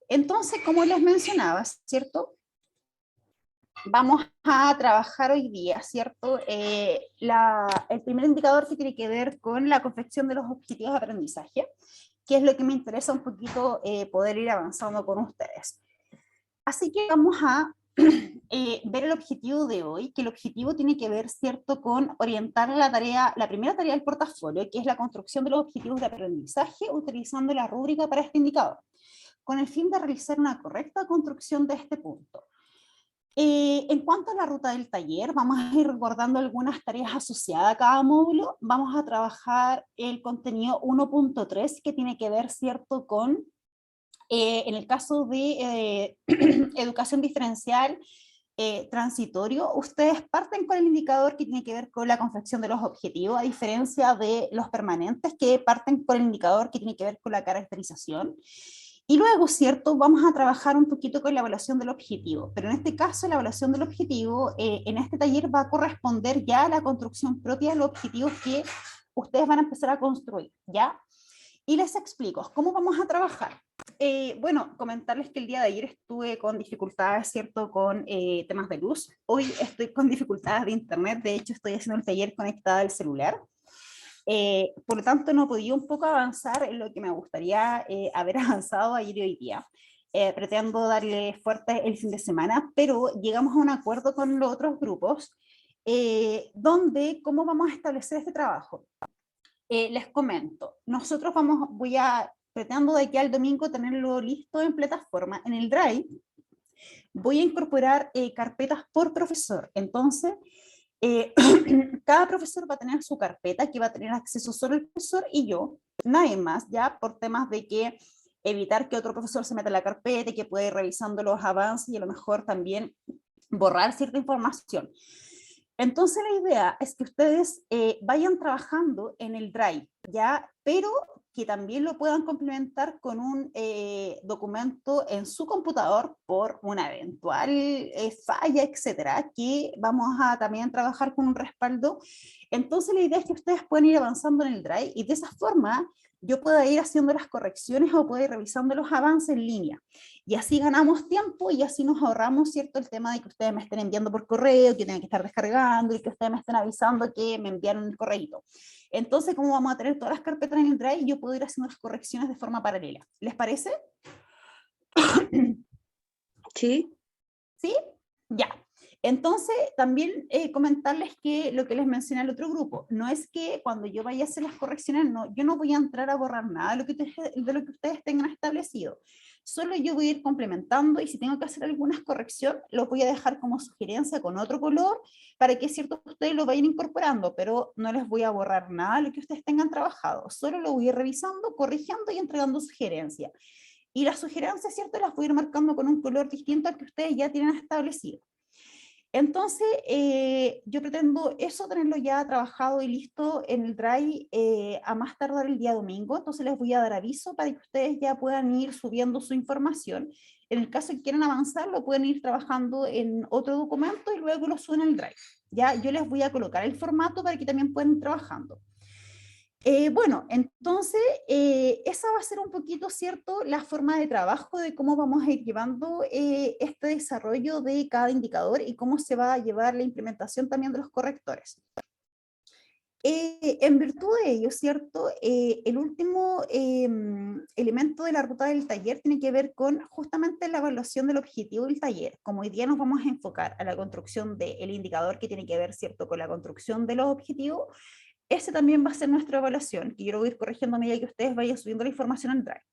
Entonces, como les mencionaba, ¿cierto? Vamos a trabajar hoy día, ¿cierto? El primer indicador que tiene que ver con la confección de los objetivos de aprendizaje, que es lo que me interesa un poquito poder ir avanzando con ustedes. Así que vamos a ver el objetivo de hoy, que el objetivo tiene que ver, ¿cierto?, con orientar la tarea, la primera tarea del portafolio, que es la construcción de los objetivos de aprendizaje, utilizando la rúbrica para este indicador, con el fin de realizar una correcta construcción de este punto. En cuanto a la ruta del taller, vamos a ir recordando algunas tareas asociadas a cada módulo. Vamos a trabajar el contenido 1.3, que tiene que ver, ¿cierto?, con, en el caso de educación diferencial, transitorio, ustedes parten con el indicador que tiene que ver con la confección de los objetivos, a diferencia de los permanentes que parten con el indicador que tiene que ver con la caracterización. Y luego, ¿cierto? Vamos a trabajar un poquito con la evaluación del objetivo, pero en este caso la evaluación del objetivo en este taller va a corresponder ya a la construcción propia de los objetivos que ustedes van a empezar a construir, ¿ya? Y les explico, ¿cómo vamos a trabajar? Bueno, comentarles que el día de ayer estuve con dificultades, ¿cierto?, con temas de luz. Hoy estoy con dificultades de internet, de hecho estoy haciendo el taller conectada al celular. Por lo tanto, no he podido un poco avanzar en lo que me gustaría haber avanzado ayer y hoy día. Pretendo darle fuerte el fin de semana, pero llegamos a un acuerdo con los otros grupos, donde, ¿cómo vamos a establecer este trabajo? Les comento, nosotros pretendo de aquí al domingo tenerlo listo en plataforma, en el Drive. Voy a incorporar carpetas por profesor, entonces cada profesor va a tener su carpeta que va a tener acceso solo el profesor y yo, nadie más, ya por temas de que evitar que otro profesor se meta en la carpeta y que pueda ir revisando los avances y a lo mejor también borrar cierta información. Entonces la idea es que ustedes vayan trabajando en el Drive, ¿ya? Pero que también lo puedan complementar con un documento en su computador por una eventual falla, etcétera, que vamos a también trabajar con un respaldo. Entonces la idea es que ustedes puedan ir avanzando en el Drive y de esa forma yo pueda ir haciendo las correcciones o pueda ir revisando los avances en línea. Y así ganamos tiempo y así nos ahorramos, ¿cierto?, el tema de que ustedes me estén enviando por correo, que tienen que estar descargando y que ustedes me estén avisando que me enviaron el correo. Entonces, como vamos a tener todas las carpetas en el Drive, yo puedo ir haciendo las correcciones de forma paralela. ¿Les parece? Sí. ¿Sí? Ya. Entonces, también comentarles que lo que les mencioné al otro grupo, no es que cuando yo vaya a hacer las correcciones, no, yo no voy a entrar a borrar nada de lo que ustedes tengan establecido. Solo yo voy a ir complementando y si tengo que hacer algunas correcciones, lo voy a dejar como sugerencia con otro color para que, cierto, ustedes lo vayan incorporando, pero no les voy a borrar nada de lo que ustedes tengan trabajado. Solo lo voy a ir revisando, corrigiendo y entregando sugerencias. Y las sugerencias, ¿cierto?, las voy a ir marcando con un color distinto al que ustedes ya tienen establecido. Entonces, yo pretendo eso tenerlo ya trabajado y listo en el Drive a más tardar el día domingo, entonces les voy a dar aviso para que ustedes ya puedan ir subiendo su información. En el caso que quieran avanzar, lo pueden ir trabajando en otro documento y luego lo suben al Drive. Ya, yo les voy a colocar el formato para que también puedan ir trabajando. Bueno, entonces esa va a ser un poquito, ¿cierto?, la forma de trabajo de cómo vamos a ir llevando este desarrollo de cada indicador y cómo se va a llevar la implementación también de los correctores. En virtud de ello, ¿cierto? El último elemento de la ruta del taller tiene que ver con justamente la evaluación del objetivo del taller. Como hoy día nos vamos a enfocar a la construcción del indicador que tiene que ver, ¿cierto?, con la construcción de los objetivos, ese también va a ser nuestra evaluación, que yo lo voy a ir corrigiendo a medida que ustedes vayan subiendo la información al Drive.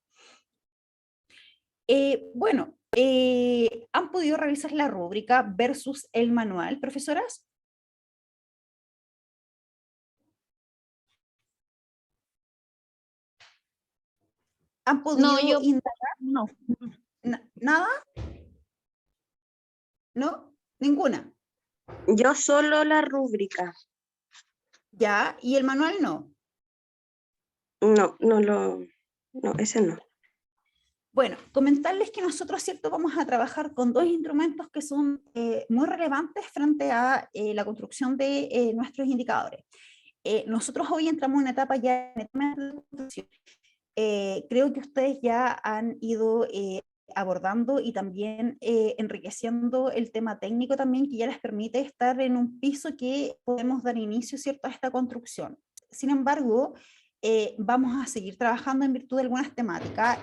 Bueno, ¿han podido revisar la rúbrica versus el manual, profesoras? ¿Han No, podido yo indagar? no. ¿Nada? ¿No? Ninguna. Yo solo la rúbrica. ¿Ya? ¿Y el manual no? No, ese no. Bueno, comentarles que nosotros, ¿cierto?, vamos a trabajar con dos instrumentos que son muy relevantes frente a la construcción de nuestros indicadores. Nosotros hoy entramos en una etapa ya netamente de construcción. Creo que ustedes ya han ido abordando y también enriqueciendo el tema técnico también, que ya les permite estar en un piso que podemos dar inicio, ¿cierto?, a esta construcción. Sin embargo, vamos a seguir trabajando en virtud de algunas temáticas.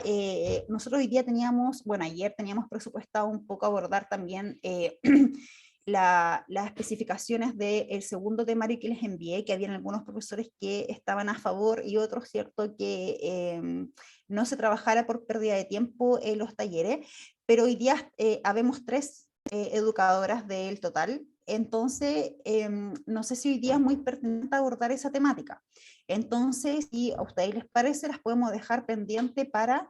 Nosotros hoy día teníamos, bueno, ayer teníamos presupuestado un poco abordar también las especificaciones del segundo temario que les envié, que habían algunos profesores que estaban a favor y otros, ¿cierto?, que no se trabajara por pérdida de tiempo en los talleres, pero hoy día habemos 3 educadoras del total, entonces no sé si hoy día es muy pertinente abordar esa temática. Entonces, si a ustedes les parece, las podemos dejar pendiente para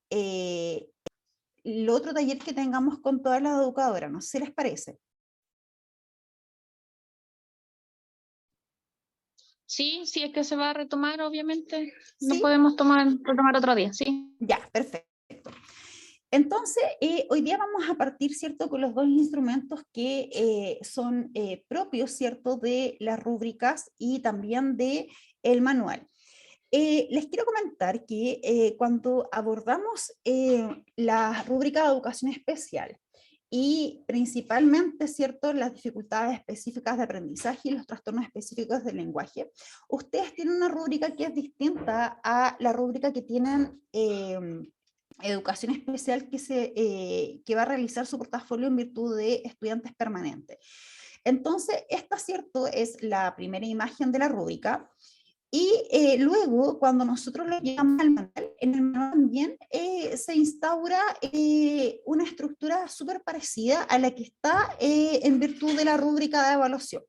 el otro taller que tengamos con todas las educadoras, no sé si les parece. Sí, sí, es que se va a retomar, obviamente. No ¿Sí? podemos retomar otro día, sí. Ya, perfecto. Entonces, hoy día vamos a partir, ¿cierto?, con los 2 instrumentos que son propios, ¿cierto?, de las rúbricas y también de el manual. Les quiero comentar que cuando abordamos la rúbrica de educación especial y principalmente, ¿cierto?, las dificultades específicas de aprendizaje y los trastornos específicos del lenguaje, ustedes tienen una rúbrica que es distinta a la rúbrica que tienen educación especial que va a realizar su portafolio en virtud de estudiantes permanentes. Entonces, esta, ¿cierto?, es la primera imagen de la rúbrica. Y luego, cuando nosotros lo llevamos al manual, en el manual también se instaura una estructura súper parecida a la que está en virtud de la rúbrica de evaluación.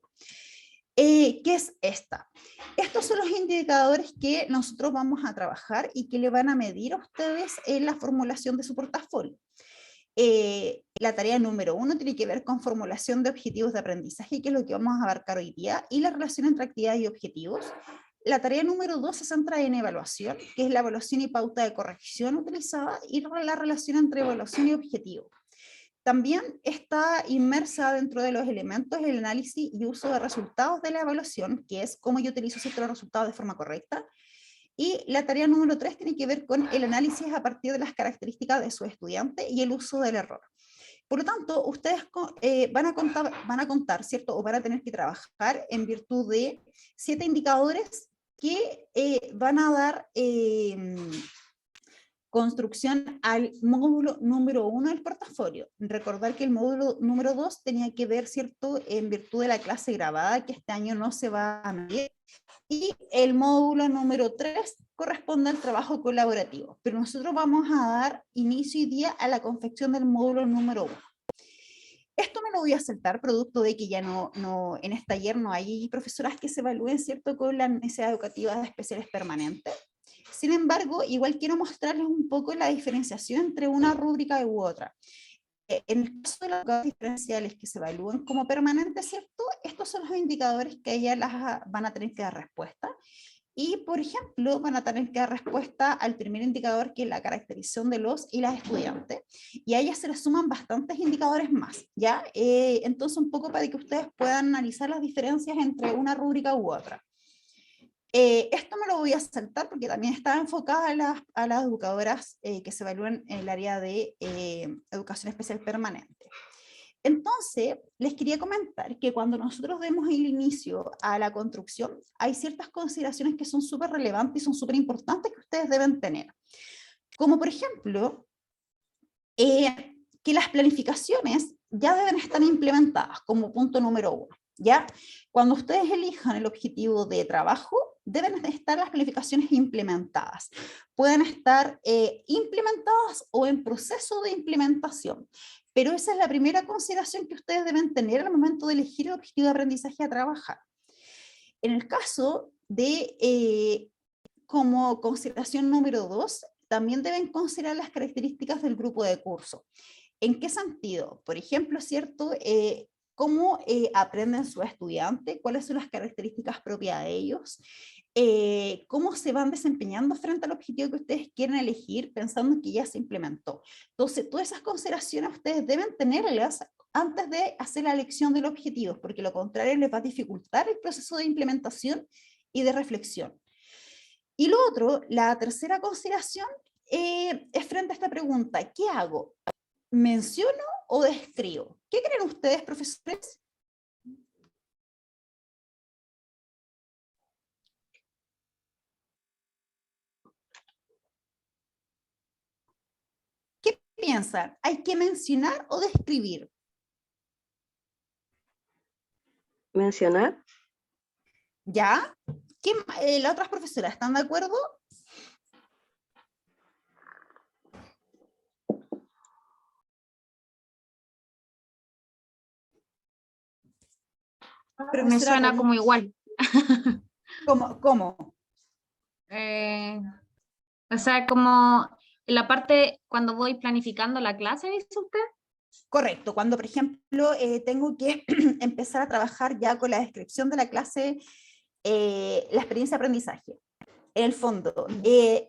¿Qué es esta? Estos son los indicadores que nosotros vamos a trabajar y que le van a medir a ustedes en la formulación de su portafolio. La tarea número 1 tiene que ver con formulación de objetivos de aprendizaje, que es lo que vamos a abarcar hoy día, y la relación entre actividad y objetivos. La tarea número 2 se centra en evaluación, que es la evaluación y pauta de corrección utilizada, y la relación entre evaluación y objetivo. También está inmersa dentro de los elementos el análisis y uso de resultados de la evaluación, que es cómo yo utilizo ciertos resultados de forma correcta. Y la tarea número 3 tiene que ver con el análisis a partir de las características de su estudiante y el uso del error. Por lo tanto, ustedes van a contar, ¿cierto? O van a tener que trabajar en virtud de 7 indicadores que van a dar construcción al módulo número 1 del portafolio. Recordar que el módulo número 2 tenía que ver, ¿cierto?, en virtud de la clase grabada, que este año no se va a medir, y el módulo número 3 corresponde al trabajo colaborativo. Pero nosotros vamos a dar inicio hoy día a la confección del módulo número 1. Esto me lo voy a saltar, producto de que ya en este taller no hay profesoras que se evalúen, ¿cierto?, con las necesidades educativas especiales permanentes. Sin embargo, igual quiero mostrarles un poco la diferenciación entre una rúbrica u otra. En el caso de las educadoras diferenciales que se evalúan como permanentes, ¿cierto?, estos son los indicadores que ellas van a tener que dar respuesta. Y, por ejemplo, van a tener que dar respuesta al primer indicador, que es la caracterización de los y las estudiantes, y a ellas se les suman bastantes indicadores más, ¿ya? Entonces, un poco para que ustedes puedan analizar las diferencias entre una rúbrica u otra. Esto me lo voy a saltar porque también está enfocada a las educadoras que se evalúan en el área de educación especial permanente. Entonces, les quería comentar que cuando nosotros demos el inicio a la construcción, hay ciertas consideraciones que son súper relevantes y son súper importantes que ustedes deben tener. Como por ejemplo, que las planificaciones ya deben estar implementadas como punto número 1. ¿Ya? Cuando ustedes elijan el objetivo de trabajo, deben estar las planificaciones implementadas. Pueden estar implementadas o en proceso de implementación. Pero esa es la primera consideración que ustedes deben tener al momento de elegir el objetivo de aprendizaje a trabajar. En el caso de, como consideración número 2, también deben considerar las características del grupo de curso. ¿En qué sentido? Por ejemplo, ¿cierto? Cómo aprenden sus estudiantes, cuáles son las características propias de ellos, cómo se van desempeñando frente al objetivo que ustedes quieren elegir, pensando que ya se implementó. Entonces, todas esas consideraciones ustedes deben tenerlas antes de hacer la elección de los objetivos, porque lo contrario les va a dificultar el proceso de implementación y de reflexión. Y lo otro, la tercera consideración, es frente a esta pregunta, ¿qué hago? ¿Menciono o describo? ¿Qué creen ustedes, profesores? ¿Qué piensan? ¿Hay que mencionar o describir? ¿Mencionar? ¿Ya? ¿Las otras profesoras están de acuerdo? Me Profesora suena Connie, como igual. ¿cómo? O sea, como la parte cuando voy planificando la clase, ¿dice usted? Correcto, cuando por ejemplo tengo que empezar a trabajar ya con la descripción de la clase, la experiencia de aprendizaje. En el fondo,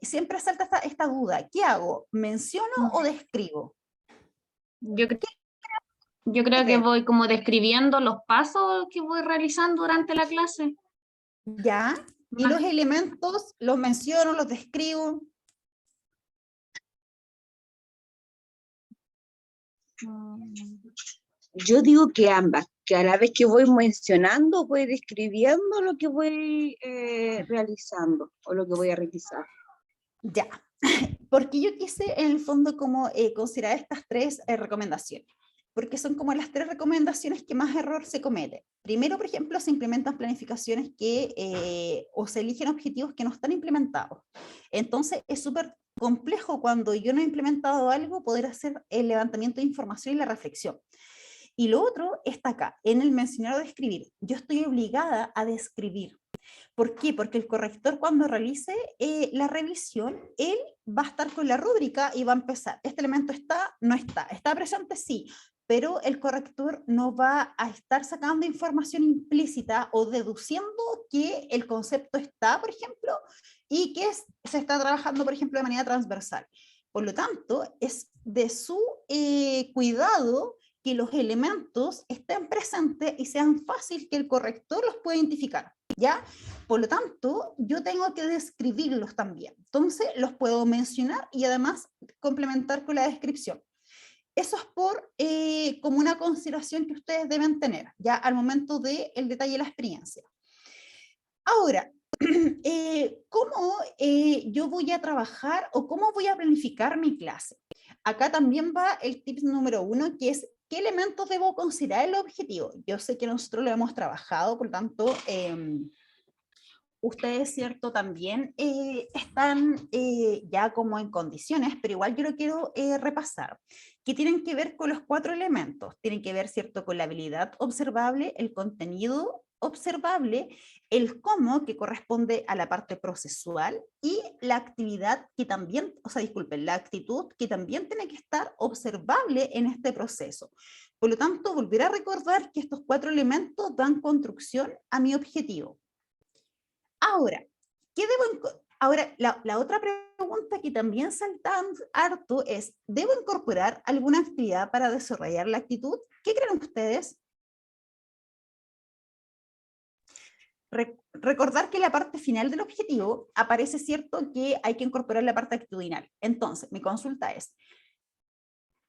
siempre salta esta duda, ¿qué hago? ¿Menciono o describo? Yo, ¿Qué yo creo que creen? voy como describiendo los pasos que voy realizando durante la clase. ¿Ya? ¿Y los elementos los menciono, los describo? Yo digo que ambas, que a la vez que voy mencionando, voy describiendo lo que voy realizando o lo que voy a realizar. Ya, porque yo quise en el fondo como considerar estas tres recomendaciones, porque son como las tres recomendaciones que más error se comete. Primero, por ejemplo, se implementan planificaciones o se eligen objetivos que no están implementados. Entonces es súper complejo cuando yo no he implementado algo poder hacer el levantamiento de información y la reflexión. Y lo otro está acá, en el mencionar o describir. Yo estoy obligada a describir. ¿Por qué? Porque el corrector cuando realice la revisión, él va a estar con la rúbrica y va a empezar. ¿Este elemento está? No está. ¿Está presente? Sí. Pero el corrector no va a estar sacando información implícita o deduciendo que el concepto está, por ejemplo, y que se está trabajando, por ejemplo, de manera transversal. Por lo tanto, es de su cuidado que los elementos estén presentes y sean fáciles que el corrector los pueda identificar, ¿ya? Por lo tanto, yo tengo que describirlos también. Entonces, los puedo mencionar y además complementar con la descripción. Eso es como una consideración que ustedes deben tener, ya al momento del detalle de la experiencia. Ahora, ¿cómo yo voy a trabajar o cómo voy a planificar mi clase? Acá también va el tip número 1, que es ¿qué elementos debo considerar el objetivo? Yo sé que nosotros lo hemos trabajado, por lo tanto, ustedes, ¿cierto? También están ya como en condiciones, pero igual yo lo quiero repasar, que tienen que ver con los 4 elementos. Tienen que ver, ¿cierto? Con la habilidad observable, el contenido observable, el cómo, que corresponde a la parte procesual, y la actividad que también, o sea, disculpen, la actitud que también tiene que estar observable en este proceso. Por lo tanto, volver a recordar que estos 4 elementos dan construcción a mi objetivo. Ahora, ahora la otra pregunta que también saltan harto es, ¿debo incorporar alguna actividad para desarrollar la actitud? ¿Qué creen ustedes? Recordar que la parte final del objetivo aparece cierto que hay que incorporar la parte actitudinal. Entonces, mi consulta es,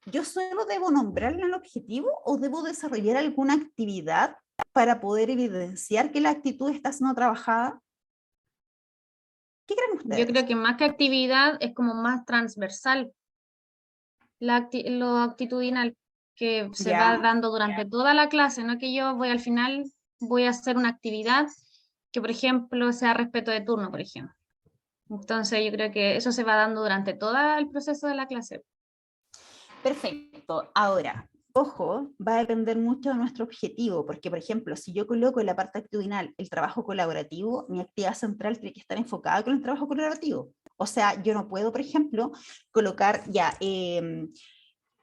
¿yo solo debo nombrar el objetivo o debo desarrollar alguna actividad para poder evidenciar que la actitud está siendo trabajada? ¿Qué creen ustedes? Yo creo que más que actividad es como más transversal lo actitudinal que se va dando durante toda la clase, no que yo voy al final, voy a hacer una actividad que, por ejemplo, sea respeto de turno, por ejemplo. Entonces yo creo que eso se va dando durante todo el proceso de la clase. Perfecto. Ahora, ojo, va a depender mucho de nuestro objetivo, porque, por ejemplo, si yo coloco en la parte actitudinal el trabajo colaborativo, mi actividad central tiene que estar enfocada con el trabajo colaborativo. O sea, yo no puedo, por ejemplo, colocar ya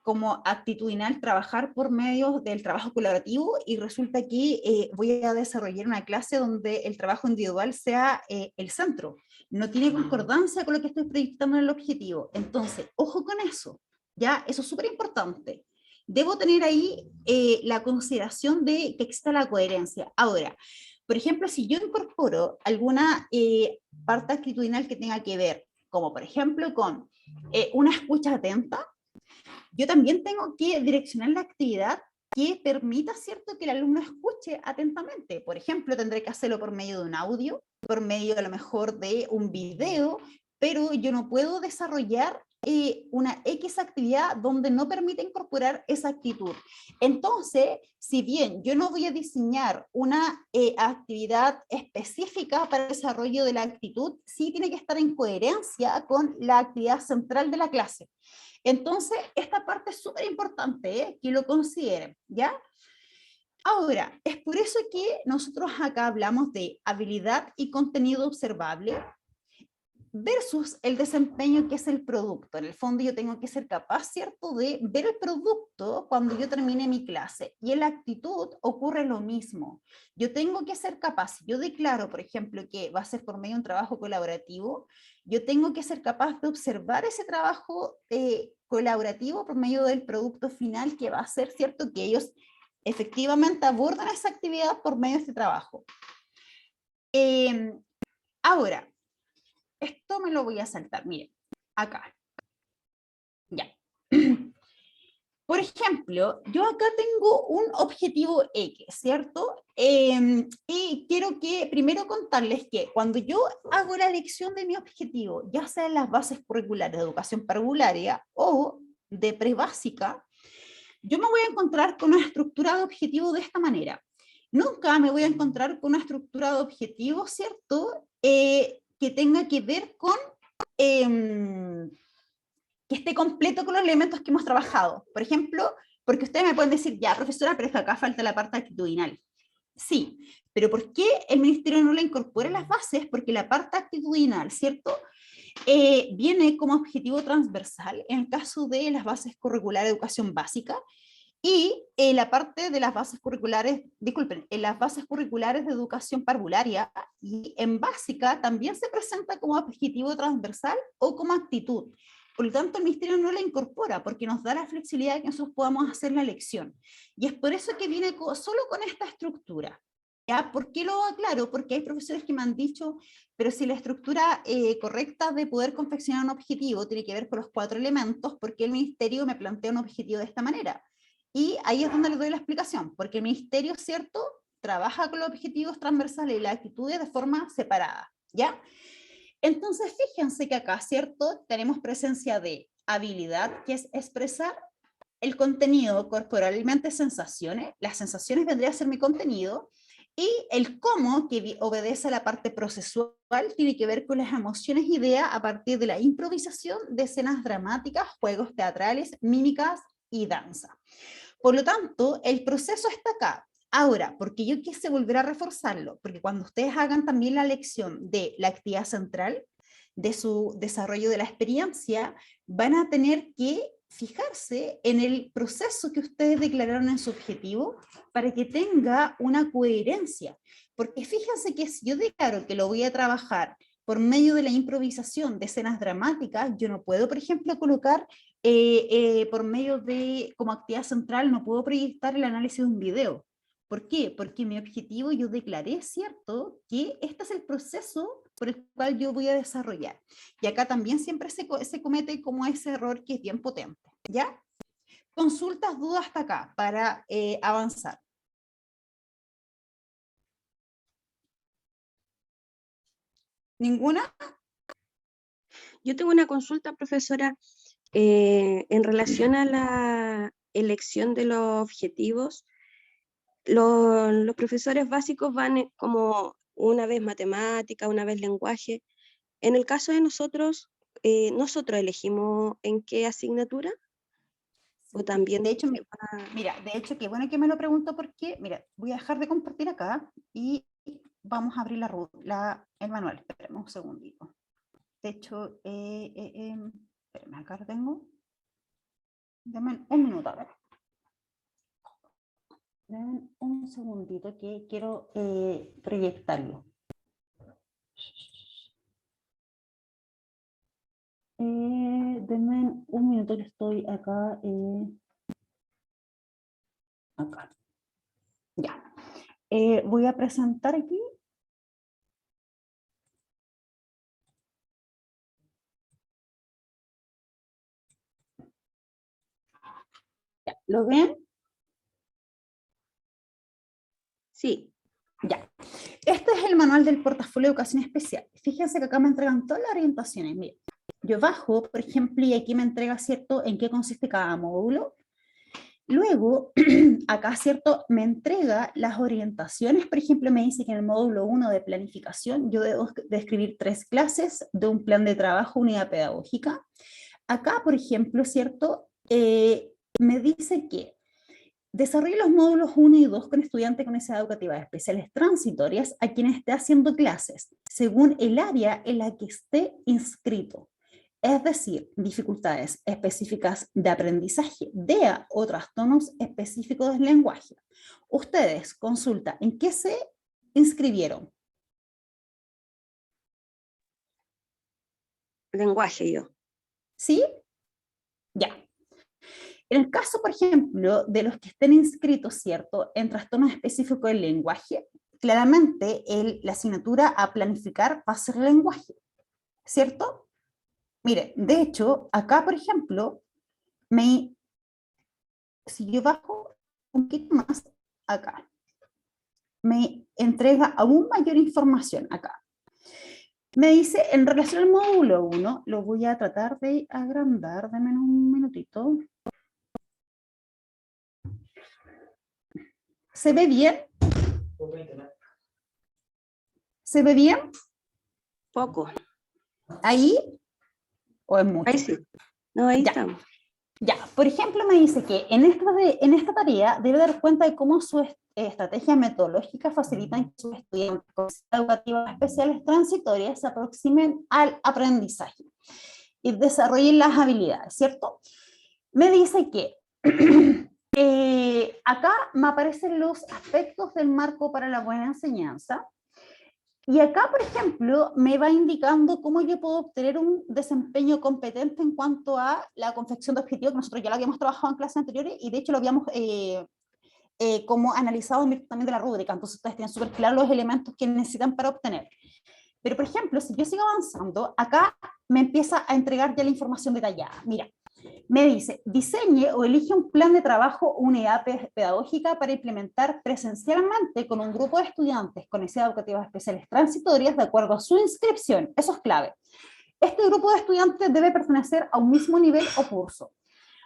como actitudinal trabajar por medio del trabajo colaborativo y resulta que voy a desarrollar una clase donde el trabajo individual sea el centro. No tiene concordancia con lo que estoy proyectando en el objetivo. Entonces, ojo con eso. ¿Ya? Eso es súper importante. Debo tener ahí la consideración de que exista la coherencia. Ahora, por ejemplo, si yo incorporo alguna parte actitudinal que tenga que ver, como por ejemplo con una escucha atenta, yo también tengo que direccionar la actividad que permita, ¿cierto?, que el alumno escuche atentamente. Por ejemplo, tendré que hacerlo por medio de un audio, por medio a lo mejor de un video, pero yo no puedo desarrollar una X actividad donde no permita incorporar esa actitud. Entonces, si bien yo no voy a diseñar una actividad específica para el desarrollo de la actitud, sí tiene que estar en coherencia con la actividad central de la clase. Entonces, esta parte es súper importante, que lo consideren, ¿ya? Ahora, es por eso que nosotros acá hablamos de habilidad y contenido observable versus el desempeño que es el producto. En el fondo yo tengo que ser capaz, ¿cierto?, de ver el producto cuando yo termine mi clase. Y en la actitud ocurre lo mismo. Yo tengo que ser capaz, si yo declaro, por ejemplo, que va a ser por medio de un trabajo colaborativo, yo tengo que ser capaz de observar ese trabajo colaborativo por medio del producto final que va a ser, ¿cierto?, que ellos efectivamente abordan esa actividad por medio de este trabajo. Ahora, esto me lo voy a saltar, miren, acá. Ya. Por ejemplo, yo acá tengo un objetivo X, ¿cierto? Y quiero que primero contarles que cuando yo hago la elección de mi objetivo, ya sea en las bases curriculares de educación parvularia o de prebásica, yo me voy a encontrar con una estructura de objetivo de esta manera. Nunca me voy a encontrar con una estructura de objetivo, ¿cierto? Que tenga que ver con que esté completo con los elementos que hemos trabajado. Por ejemplo, porque ustedes me pueden decir, ya, profesora, pero es que acá falta la parte actitudinal. Sí, pero ¿por qué el ministerio no la incorpora en las bases? Porque la parte actitudinal, ¿cierto?, viene como objetivo transversal en el caso de las bases curriculares de educación básica, y la parte de las bases curriculares, disculpen, en las bases curriculares de educación parvularia y en básica también se presenta como objetivo transversal o como actitud. Por lo tanto, el ministerio no la incorpora porque nos da la flexibilidad de que nosotros podamos hacer la elección. Y es por eso que viene solo con esta estructura. ¿Ya? ¿Por qué lo aclaro? Porque hay profesores que me han dicho, pero si la estructura correcta de poder confeccionar un objetivo tiene que ver con los 4 elementos, ¿por qué el ministerio me plantea un objetivo de esta manera? Y ahí es donde les doy la explicación, porque el ministerio, ¿cierto?, trabaja con los objetivos transversales y las actitudes de forma separada, ¿ya? Entonces, fíjense que acá, ¿cierto?, tenemos presencia de habilidad, que es expresar el contenido corporalmente, sensaciones. Las sensaciones vendría a ser mi contenido, y el cómo, que obedece a la parte procesual, tiene que ver con las emociones y ideas a partir de la improvisación de escenas dramáticas, juegos teatrales, mímicas y danza. Por lo tanto, el proceso está acá. Ahora, porque yo quise volver a reforzarlo, porque cuando ustedes hagan también la lección de la actividad central, de su desarrollo de la experiencia, van a tener que fijarse en el proceso que ustedes declararon en su objetivo para que tenga una coherencia. Porque fíjense que si yo declaro que lo voy a trabajar por medio de la improvisación de escenas dramáticas, yo no puedo, por ejemplo, colocar por medio de, como actividad central, no puedo proyectar el análisis de un video. ¿Por qué? Porque mi objetivo, yo declaré, ¿cierto?, que este es el proceso por el cual yo voy a desarrollar. Y acá también siempre se comete como ese error que es bien potente, ¿ya? Consultas, dudas hasta acá para avanzar. ¿Ninguna? Yo tengo una consulta, profesora, en relación a la elección de los objetivos. Los profesores básicos van como una vez matemática, una vez lenguaje. En el caso de nosotros, ¿nosotros elegimos en qué asignatura? O también De hecho, mira, de hecho, qué bueno que me lo pregunto porque, mira, voy a dejar de compartir acá y vamos a abrir el manual. Espérame un segundito. De hecho, espérame, acá lo tengo. Dame un minuto, a ver. Dame un segundito que quiero proyectarlo. Denme un minuto que estoy acá. Acá. Ya. Voy a presentar aquí. ¿Lo ven? Sí. Ya. Este es el manual del portafolio de educación especial. Fíjense que acá me entregan todas las orientaciones. Miren, yo bajo, por ejemplo, y aquí me entrega, ¿cierto?, en qué consiste cada módulo. Luego, acá, ¿cierto?, me entrega las orientaciones. Por ejemplo, me dice que en el módulo 1 de planificación yo debo describir 3 clases de un plan de trabajo, unidad pedagógica. Acá, por ejemplo, ¿cierto?, me dice que desarrolle los módulos 1 y 2 con estudiantes con necesidades educativas especiales transitorias a quien esté haciendo clases, según el área en la que esté inscrito. Es decir, dificultades específicas de aprendizaje, DEA o trastornos específicos del lenguaje. Ustedes, consulta, ¿en qué se inscribieron? Lenguaje yo. ¿Sí? Ya. En el caso, por ejemplo, de los que estén inscritos, ¿cierto?, en trastornos específicos del lenguaje, claramente la asignatura a planificar va a ser lenguaje, ¿cierto? Mire, de hecho, acá, por ejemplo, si yo bajo un poquito más acá, me entrega aún mayor información acá. Me dice, en relación al módulo 1, lo voy a tratar de agrandar, denme un minutito. ¿Se ve bien? ¿Se ve bien? Poco. ¿Ahí? ¿O es mucho? Ahí sí. No, ahí Ya. estamos. Ya, por ejemplo, me dice que en esta tarea debe dar cuenta de cómo sus estrategias metodológicas facilitan que sus estudiantes con necesidades educativas especiales transitorias se aproximen al aprendizaje y desarrollen las habilidades, ¿cierto? Me dice que acá me aparecen los aspectos del marco para la buena enseñanza. Y acá, por ejemplo, me va indicando cómo yo puedo obtener un desempeño competente en cuanto a la confección de objetivos, que nosotros ya lo habíamos trabajado en clases anteriores y de hecho lo habíamos como analizado en virtud también de la rúbrica, entonces ustedes tienen súper claros los elementos que necesitan para obtener. Pero, por ejemplo, si yo sigo avanzando, acá me empieza a entregar ya la información detallada. Mira, me dice, diseñe o elige un plan de trabajo o unidad pedagógica para implementar presencialmente con un grupo de estudiantes con necesidades educativas especiales transitorias de acuerdo a su inscripción. Eso es clave. Este grupo de estudiantes debe pertenecer a un mismo nivel o curso.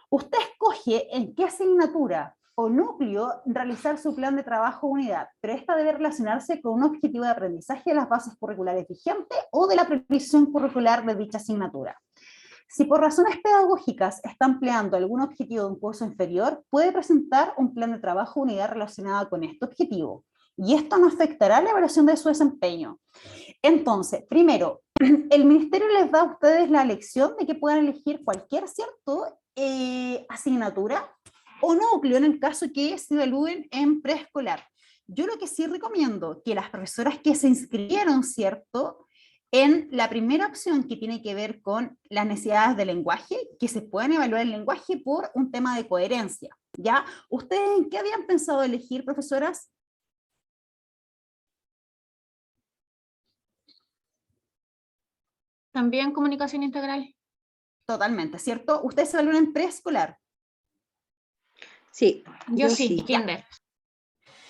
Usted escoge en qué asignatura o núcleo realizar su plan de trabajo o unidad, pero esta debe relacionarse con un objetivo de aprendizaje de las bases curriculares vigentes o de la previsión curricular de dicha asignatura. Si por razones pedagógicas está empleando algún objetivo de un curso inferior, puede presentar un plan de trabajo o unidad relacionada con este objetivo. Y esto no afectará la evaluación de su desempeño. Entonces, primero, el ministerio les da a ustedes la elección de que puedan elegir cualquier, ¿cierto?, asignatura o núcleo en el caso que se evalúen en preescolar. Yo lo que sí recomiendo que las profesoras que se inscribieron, ¿cierto?, en la primera opción que tiene que ver con las necesidades del lenguaje, que se puedan evaluar el lenguaje por un tema de coherencia, ¿ya? ¿Ustedes en qué habían pensado elegir, profesoras? También comunicación integral. Totalmente, ¿cierto? ¿Ustedes se evalúan en preescolar? Sí, Yo sí, sí. kinder.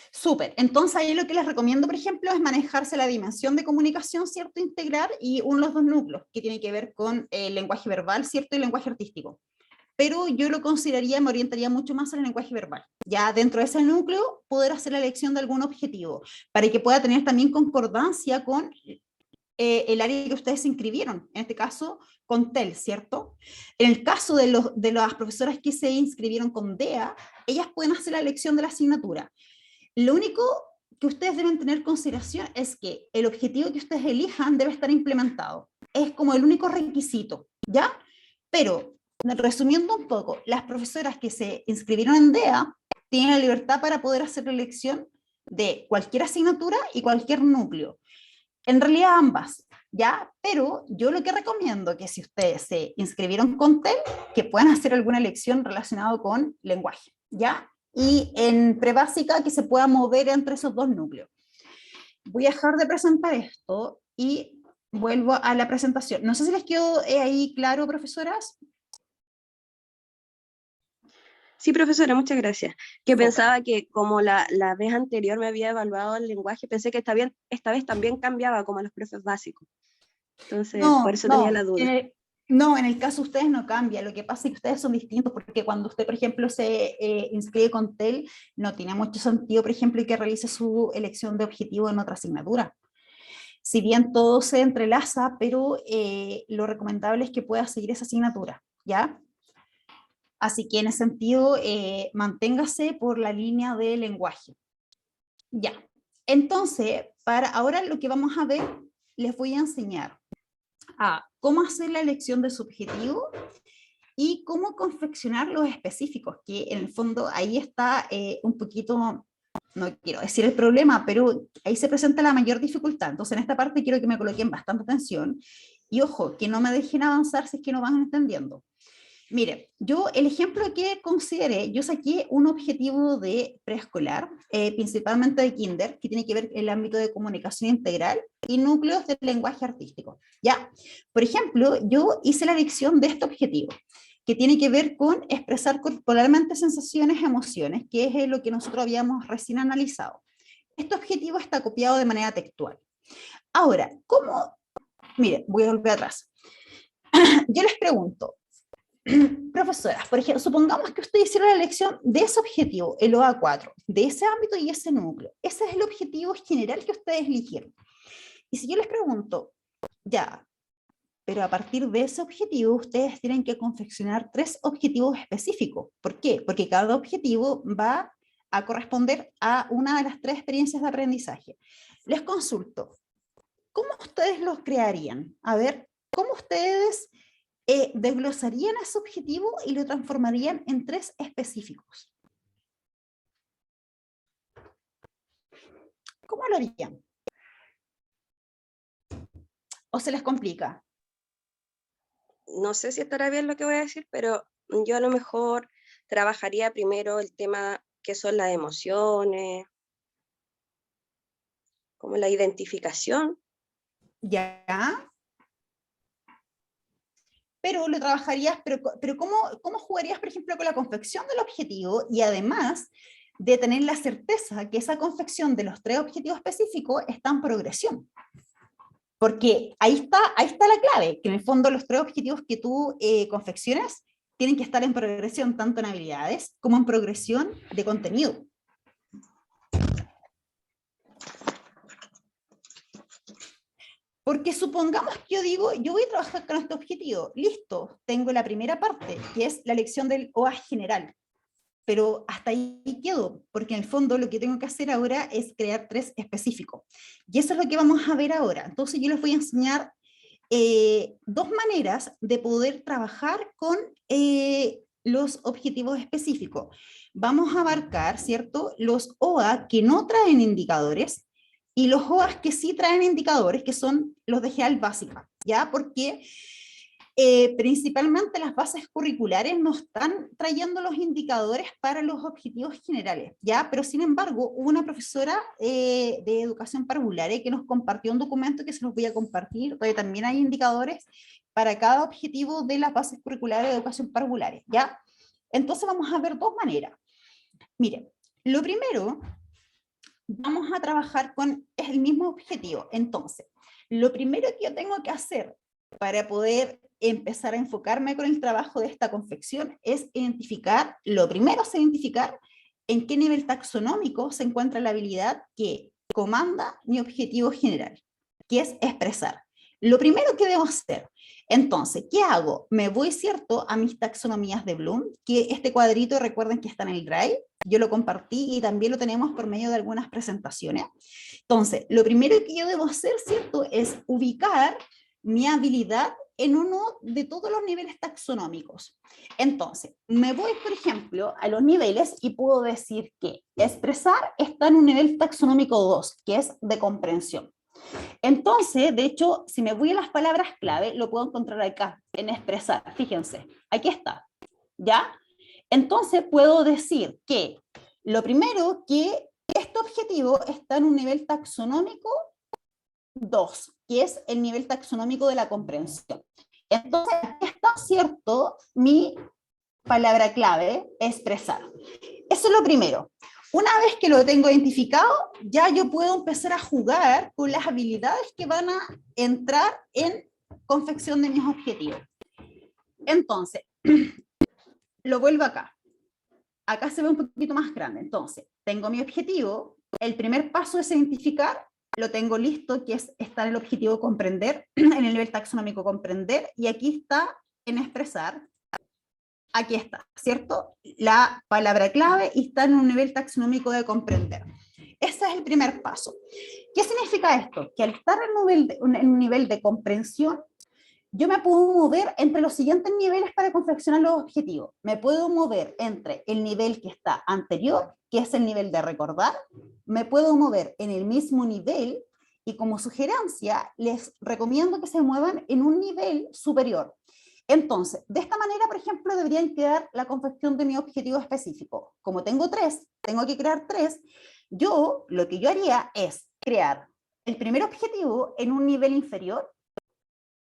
Súper. Entonces ahí lo que les recomiendo, por ejemplo, es manejarse la dimensión de comunicación, ¿cierto? Integral y uno de los dos núcleos, que tiene que ver con el lenguaje verbal, ¿cierto? Y el lenguaje artístico. Pero yo lo consideraría, me orientaría mucho más al lenguaje verbal. Ya dentro de ese núcleo, poder hacer la elección de algún objetivo, para que pueda tener también concordancia con el área que ustedes se inscribieron, en este caso con TEL, ¿cierto? En el caso de las profesoras que se inscribieron con DEA, ellas pueden hacer la elección de la asignatura. Lo único que ustedes deben tener consideración es que el objetivo que ustedes elijan debe estar implementado. Es como el único requisito, ¿ya? Pero, resumiendo un poco, las profesoras que se inscribieron en DEA tienen la libertad para poder hacer la elección de cualquier asignatura y cualquier núcleo. En realidad ambas, ¿ya? Pero yo lo que recomiendo es que si ustedes se inscribieron con TEL, que puedan hacer alguna elección relacionada con lenguaje, ¿ya? Y en prebásica que se pueda mover entre esos dos núcleos. Voy a dejar de presentar esto y vuelvo a la presentación. No sé si les quedó ahí claro, profesoras. Sí, profesora, muchas gracias. Que Súper. pensaba que como la vez anterior me había evaluado el lenguaje, pensé que esta vez también cambiaba como a los profes básicos. Entonces, por eso tenía la duda. No, en el caso de ustedes no cambia, lo que pasa es que ustedes son distintos, porque cuando usted, por ejemplo, se inscribe con TEL, no tiene mucho sentido, por ejemplo, que realice su elección de objetivo en otra asignatura. Si bien todo se entrelaza, pero lo recomendable es que pueda seguir esa asignatura, ¿ya? Así que en ese sentido, manténgase por la línea de lenguaje. Ya. Entonces, para ahora lo que vamos a ver, les voy a enseñar a cómo hacer la elección de su objetivo y cómo confeccionar los específicos, que en el fondo ahí está un poquito, no quiero decir el problema, pero ahí se presenta la mayor dificultad. Entonces en esta parte quiero que me coloquen bastante atención y ojo, que no me dejen avanzar si es que no van entendiendo. Mire, yo el ejemplo que consideré, yo saqué un objetivo de preescolar, principalmente de kinder, que tiene que ver con el ámbito de comunicación integral y núcleos del lenguaje artístico. Ya, por ejemplo, yo hice la elección de este objetivo, que tiene que ver con expresar corporalmente sensaciones, emociones, que es lo que nosotros habíamos recién analizado. Este objetivo está copiado de manera textual. Ahora, ¿cómo? Mire, voy a volver atrás. Yo les pregunto, profesoras, por ejemplo, supongamos que usted hiciera la elección de ese objetivo, el OA4, de ese ámbito y ese núcleo. Ese es el objetivo general que ustedes eligieron. Y si yo les pregunto, ya, pero a partir de ese objetivo ustedes tienen que confeccionar 3 objetivos específicos. ¿Por qué? Porque cada objetivo va a corresponder a una de las 3 experiencias de aprendizaje. Les consulto, ¿cómo ustedes los crearían? A ver, ¿cómo ustedes desglosarían ese objetivo y lo transformarían en 3 específicos? ¿Cómo lo harían? ¿O se les complica? No sé si estará bien lo que voy a decir, pero yo a lo mejor trabajaría primero el tema que son las emociones, como la identificación. Ya. Pero lo trabajarías, pero ¿cómo jugarías, por ejemplo, con la confección del objetivo y además de tener la certeza que esa confección de los 3 objetivos específicos está en progresión? Porque ahí está la clave, que en el fondo los 3 objetivos que tú confeccionas tienen que estar en progresión tanto en habilidades como en progresión de contenido. Porque supongamos que yo digo, yo voy a trabajar con este objetivo, listo, tengo la primera parte, que es la elección del OA general, pero hasta ahí quedo, porque en el fondo lo que tengo que hacer ahora es crear 3 específicos. Y eso es lo que vamos a ver ahora. Entonces yo les voy a enseñar 2 maneras de poder trabajar con los objetivos específicos. Vamos a abarcar, ¿cierto?, los OA que no traen indicadores, y los OAS que sí traen indicadores, que son los de GEAL básica, ¿ya? Porque principalmente las bases curriculares no están trayendo los indicadores para los objetivos generales, ¿ya? Pero sin embargo, hubo una profesora de educación parvularia que nos compartió un documento que se los voy a compartir, donde también hay indicadores para cada objetivo de las bases curriculares de educación parvularia, ¿ya? Entonces vamos a ver 2 maneras. Miren, lo primero, vamos a trabajar con el mismo objetivo. Entonces, lo primero que yo tengo que hacer para poder empezar a enfocarme con el trabajo de esta confección es identificar, lo primero es identificar en qué nivel taxonómico se encuentra la habilidad que comanda mi objetivo general, que es expresar. Lo primero que debo hacer, entonces, ¿qué hago? Me voy, ¿cierto?, a mis taxonomías de Bloom, que este cuadrito, recuerden que está en el Drive, yo lo compartí y también lo tenemos por medio de algunas presentaciones. Entonces, lo primero que yo debo hacer, ¿cierto?, es ubicar mi habilidad en uno de todos los niveles taxonómicos. Entonces, me voy, por ejemplo, a los niveles y puedo decir que expresar está en un nivel taxonómico 2, que es de comprensión. Entonces, de hecho, si me voy a las palabras clave, lo puedo encontrar acá, en expresar. Fíjense, aquí está, ¿ya? Entonces, puedo decir que lo primero, que este objetivo está en un nivel taxonómico 2, que es el nivel taxonómico de la comprensión. Entonces, aquí está, ¿cierto?, mi palabra clave, expresar. Eso es lo primero. Una vez que lo tengo identificado, ya yo puedo empezar a jugar con las habilidades que van a entrar en confección de mis objetivos. Entonces, lo vuelvo acá. Acá se ve un poquito más grande. Entonces, tengo mi objetivo. El primer paso es identificar. Lo tengo listo, que es estar en el objetivo comprender, en el nivel taxonómico comprender, y aquí está en expresar. Aquí está, ¿cierto? La palabra clave y está en un nivel taxonómico de comprender. Ese es el primer paso. ¿Qué significa esto? Que al estar en un nivel de comprensión, yo me puedo mover entre los siguientes niveles para confeccionar los objetivos. Me puedo mover entre el nivel que está anterior, que es el nivel de recordar, me puedo mover en el mismo nivel, y como sugerencia les recomiendo que se muevan en un nivel superior. Entonces, de esta manera, por ejemplo, deberían quedar la confección de mi objetivo específico. Como tengo 3, tengo que crear 3, lo que yo haría es crear el primer objetivo en un nivel inferior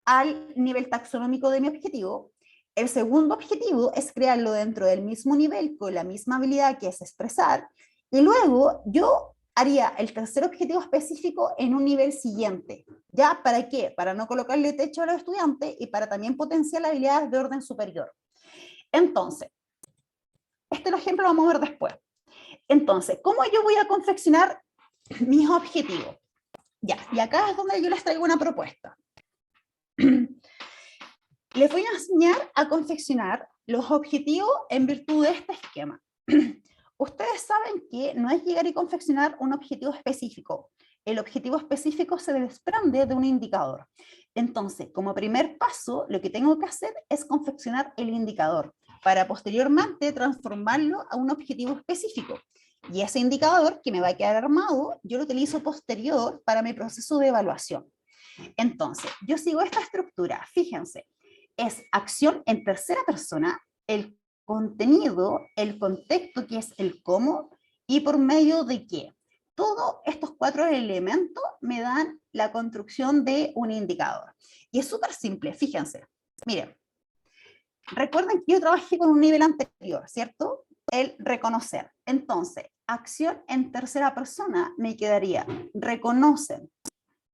al nivel taxonómico de mi objetivo. El segundo objetivo es crearlo dentro del mismo nivel, con la misma habilidad que es expresar, y luego yo haría el tercer objetivo específico en un nivel siguiente. ¿Ya? ¿Para qué? Para no colocarle techo a los estudiantes y para también potenciar las habilidades de orden superior. Entonces, este ejemplo lo vamos a ver después. Entonces, ¿cómo yo voy a confeccionar mis objetivos? Ya, y acá es donde yo les traigo una propuesta. Les voy a enseñar a confeccionar los objetivos en virtud de este esquema. Ustedes saben que no es llegar y confeccionar un objetivo específico. El objetivo específico se desprende de un indicador. Entonces, como primer paso, lo que tengo que hacer es confeccionar el indicador para posteriormente transformarlo a un objetivo específico. Y ese indicador que me va a quedar armado, yo lo utilizo posterior para mi proceso de evaluación. Entonces, yo sigo esta estructura. Fíjense, es acción en tercera persona, el contenido, el contexto, que es el cómo, y por medio de qué. Todos estos 4 elementos me dan la construcción de un indicador. Y es súper simple, fíjense. Miren, recuerden que yo trabajé con un nivel anterior, ¿cierto? El reconocer. Entonces, acción en tercera persona me quedaría reconocen,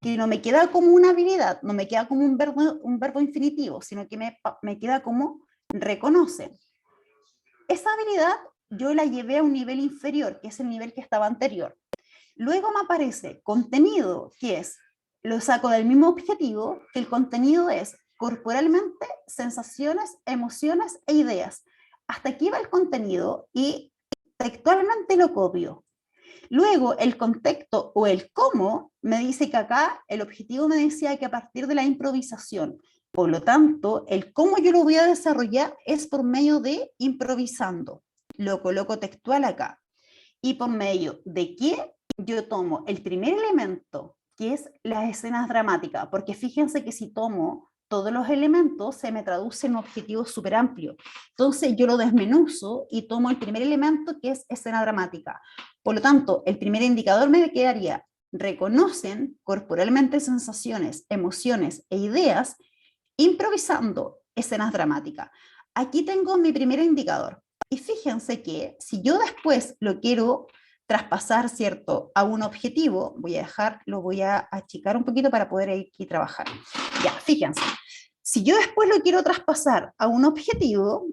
que no me queda como una habilidad, no me queda como un verbo infinitivo, sino que me queda como reconocen. Esa habilidad yo la llevé a un nivel inferior, que es el nivel que estaba anterior. Luego me aparece contenido, que es, lo saco del mismo objetivo, que el contenido es corporalmente, sensaciones, emociones e ideas. Hasta aquí va el contenido y textualmente lo copio. Luego el contexto o el cómo me dice que acá el objetivo me decía que a partir de la improvisación. Por lo tanto, el cómo yo lo voy a desarrollar es por medio de improvisando. Lo coloco textual acá. Y por medio de qué yo tomo el primer elemento, que es las escenas dramáticas, porque fíjense que si tomo todos los elementos se me traduce en un objetivo súper amplio. Entonces yo lo desmenuzo y tomo el primer elemento, que es escena dramática. Por lo tanto, el primer indicador me quedaría, reconocen corporalmente sensaciones, emociones e ideas, improvisando escenas dramáticas. Aquí tengo mi primer indicador. Y fíjense que si yo después lo quiero traspasar, ¿cierto?, a un objetivo, lo voy a achicar un poquito para poder aquí trabajar. Ya, fíjense, si yo después lo quiero traspasar a un objetivo,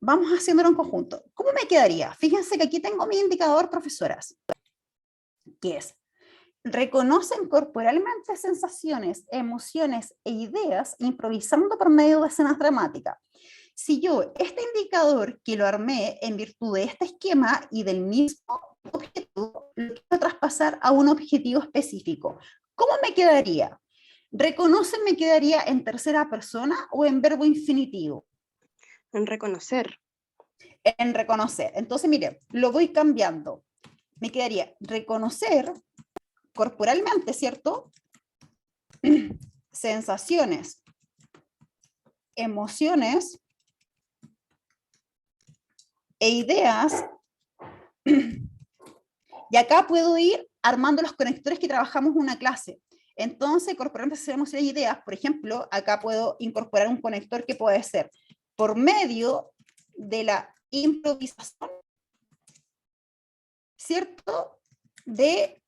vamos haciéndolo en conjunto. ¿Cómo me quedaría? Fíjense que aquí tengo mi indicador, profesoras, que es, reconocen corporalmente sensaciones, emociones e ideas improvisando por medio de escenas dramáticas. Si yo este indicador que lo armé en virtud de este esquema y del mismo objetivo, lo quiero traspasar a un objetivo específico, ¿cómo me quedaría? ¿Reconocen me quedaría en tercera persona o en verbo infinitivo? En reconocer. En reconocer. Entonces, mire, lo voy cambiando. Me quedaría reconocer corporalmente, ¿cierto? Sensaciones, emociones e ideas. Y acá puedo ir armando los conectores que trabajamos en una clase. Entonces, corporalmente, emociones e ideas, por ejemplo, acá puedo incorporar un conector que puede ser por medio de la improvisación, ¿cierto? De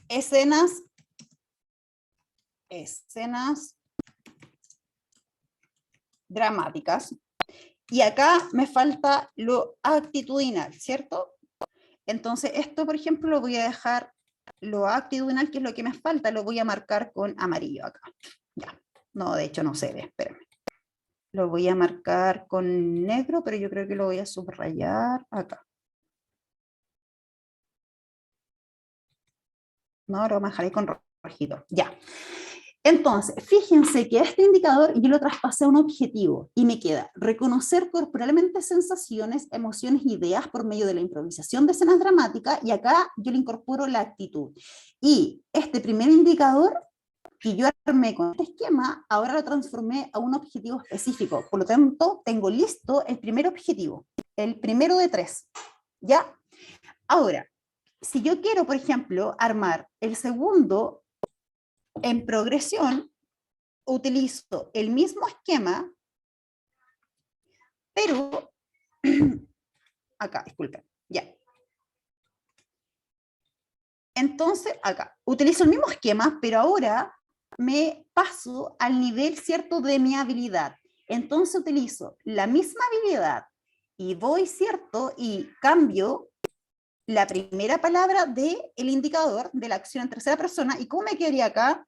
escenas dramáticas. Y acá me falta lo actitudinal, ¿cierto? Entonces esto, por ejemplo, lo voy a dejar, lo actitudinal, que es lo que me falta, lo voy a marcar con amarillo acá. Ya, no, de hecho no se ve, espérenme. Lo voy a marcar con negro, pero yo creo que lo voy a subrayar acá. No, lo dejaré con rojito. Ya. Entonces, fíjense que este indicador yo lo traspasé a un objetivo y me queda reconocer corporalmente sensaciones, emociones, ideas por medio de la improvisación de escenas dramáticas, y acá yo le incorporo la actitud. Y este primer indicador que yo armé con este esquema, ahora lo transformé a un objetivo específico. Por lo tanto, tengo listo el primer objetivo, el primero de 3. ¿Ya? Ahora, si yo quiero, por ejemplo, armar el segundo en progresión, utilizo el mismo esquema, pero acá, disculpen, ya. Entonces, acá, utilizo el mismo esquema, pero ahora me paso al nivel, ¿cierto?, de mi habilidad. Entonces utilizo la misma habilidad y voy, ¿cierto?, y cambio la primera palabra del indicador de la acción en tercera persona. ¿Y cómo me quedaría acá?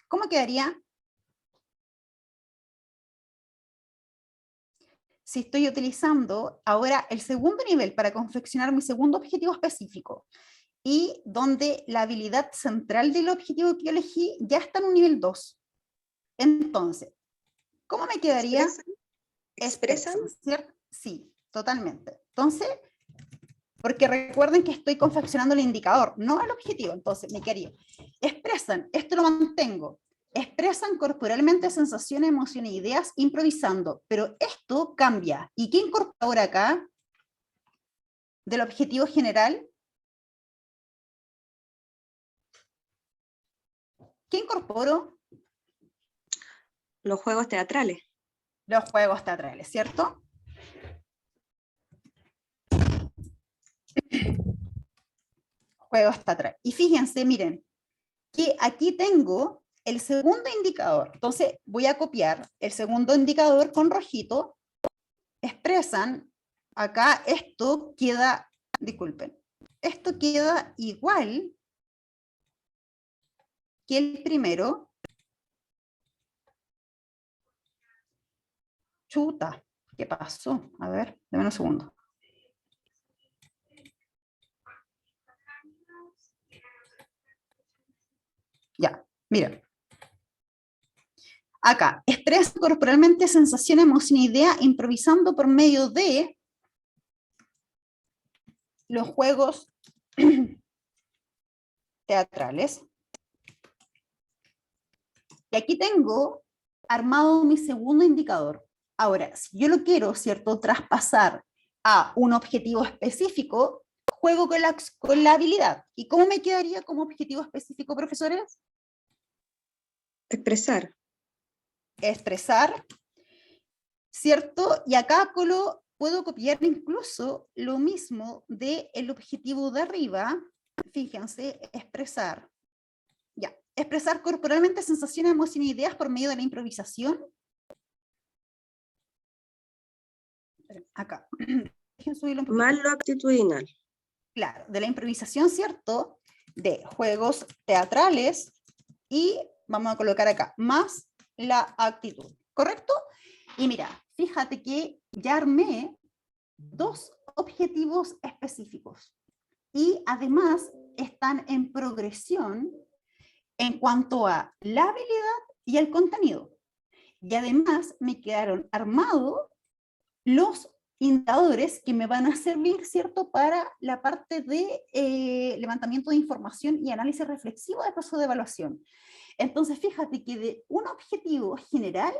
¿Cómo quedaría? Si estoy utilizando ahora el segundo nivel para confeccionar mi segundo objetivo específico, y donde la habilidad central del objetivo que yo elegí ya está en un nivel 2. Entonces, ¿cómo me quedaría? ¿Expresan? ¿Cierto? Sí, totalmente. Entonces, porque recuerden que estoy confeccionando el indicador, no el objetivo. Entonces, me quedaría, expresan, esto lo mantengo, expresan corporalmente sensaciones, emociones e ideas improvisando, pero esto cambia. ¿Y qué incorpora acá del objetivo general? ¿Qué incorporo? Los juegos teatrales. Los juegos teatrales, ¿cierto? Juegos teatrales. Y fíjense, miren, que aquí tengo el segundo indicador. Entonces voy a copiar el segundo indicador con rojito. Expresan, acá esto queda, disculpen, esto queda igual que el primero. Chuta, ¿qué pasó? A ver, dame un segundo. Ya, mira. Acá, expresa corporalmente sensación, emoción e idea improvisando por medio de los juegos teatrales. Y aquí tengo armado mi segundo indicador. Ahora, si yo lo quiero, ¿cierto?, traspasar a un objetivo específico, juego con la habilidad. ¿Y cómo me quedaría como objetivo específico, profesores? Expresar. Expresar, ¿cierto? Y acá puedo copiar incluso lo mismo del objetivo de arriba. Fíjense, expresar. Ya, expresar corporalmente sensaciones, emociones e ideas por medio de la improvisación. Acá. Más lo actitudinal. Claro, de la improvisación, ¿cierto? De juegos teatrales, y vamos a colocar acá, más la actitud, ¿correcto? Y mira, fíjate que ya armé 2 objetivos específicos y además están en progresión en cuanto a la habilidad y el contenido. Y además me quedaron armados los indicadores que me van a servir, ¿cierto?, para la parte de levantamiento de información y análisis reflexivo del proceso de evaluación. Entonces, fíjate que de un objetivo general,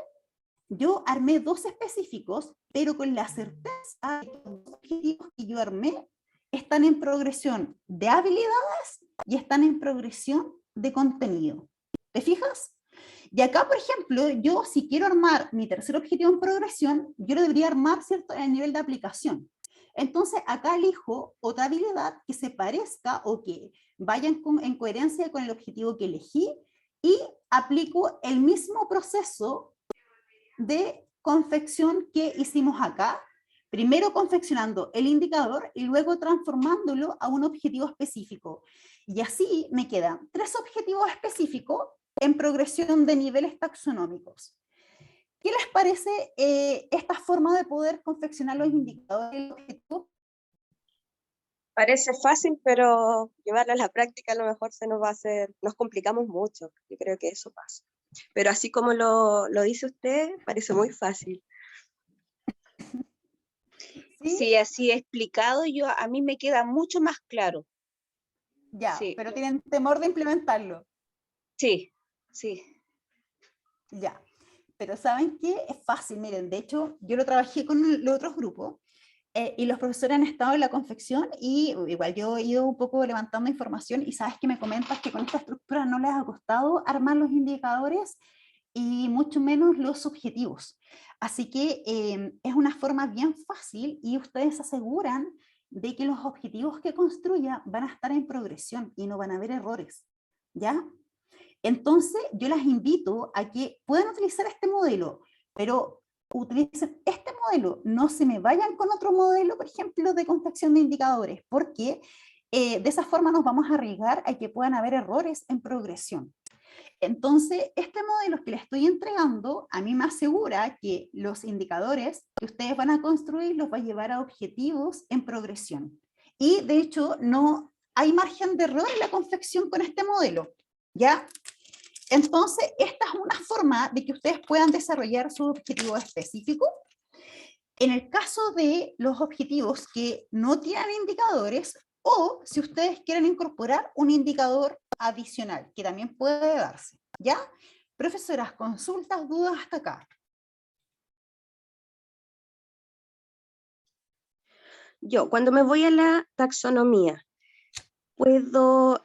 yo armé 2 específicos, pero con la certeza de que los objetivos que yo armé están en progresión de habilidades y están en progresión de contenido. ¿Te fijas? Y acá, por ejemplo, yo si quiero armar mi tercer objetivo en progresión, yo lo debería armar, ¿cierto?, en el nivel de aplicación. Entonces, acá elijo otra habilidad que se parezca o que vaya en coherencia con el objetivo que elegí y aplico el mismo proceso de confección que hicimos acá, primero confeccionando el indicador y luego transformándolo a un objetivo específico. Y así me quedan 3 objetivos específicos en progresión de niveles taxonómicos. ¿Qué les parece esta forma de poder confeccionar los indicadores y los objetivos? Parece fácil, pero llevarla a la práctica a lo mejor se nos va a hacer, nos complicamos mucho. Yo creo que eso pasa. Pero así como lo dice usted, parece muy fácil. ¿Sí? Sí, así explicado, a mí me queda mucho más claro. Ya, Sí. pero tienen temor de implementarlo. Sí, sí. Ya, pero ¿saben qué? Es fácil, miren, de hecho, yo lo trabajé con los otros grupos y los profesores han estado en la confección y igual yo he ido un poco levantando información y sabes que me comentas que con esta estructura no les ha costado armar los indicadores y mucho menos los objetivos. Así que es una forma bien fácil y ustedes aseguran de que los objetivos que construya van a estar en progresión y no van a haber errores, ¿ya? Entonces, yo las invito a que puedan utilizar este modelo, pero utilicen este modelo, no se me vayan con otro modelo, por ejemplo, de confección de indicadores, porque de esa forma nos vamos a arriesgar a que puedan haber errores en progresión. Entonces, este modelo que les estoy entregando, a mí me asegura que los indicadores que ustedes van a construir los va a llevar a objetivos en progresión. Y, de hecho, no hay margen de error en la confección con este modelo, ¿ya? Entonces, esta es una forma de que ustedes puedan desarrollar su objetivo específico. En el caso de los objetivos que no tienen indicadores, o si ustedes quieren incorporar un indicador adicional, que también puede darse, ¿ya? Profesoras, consultas, dudas hasta acá. Yo, cuando me voy a la taxonomía, ¿puedo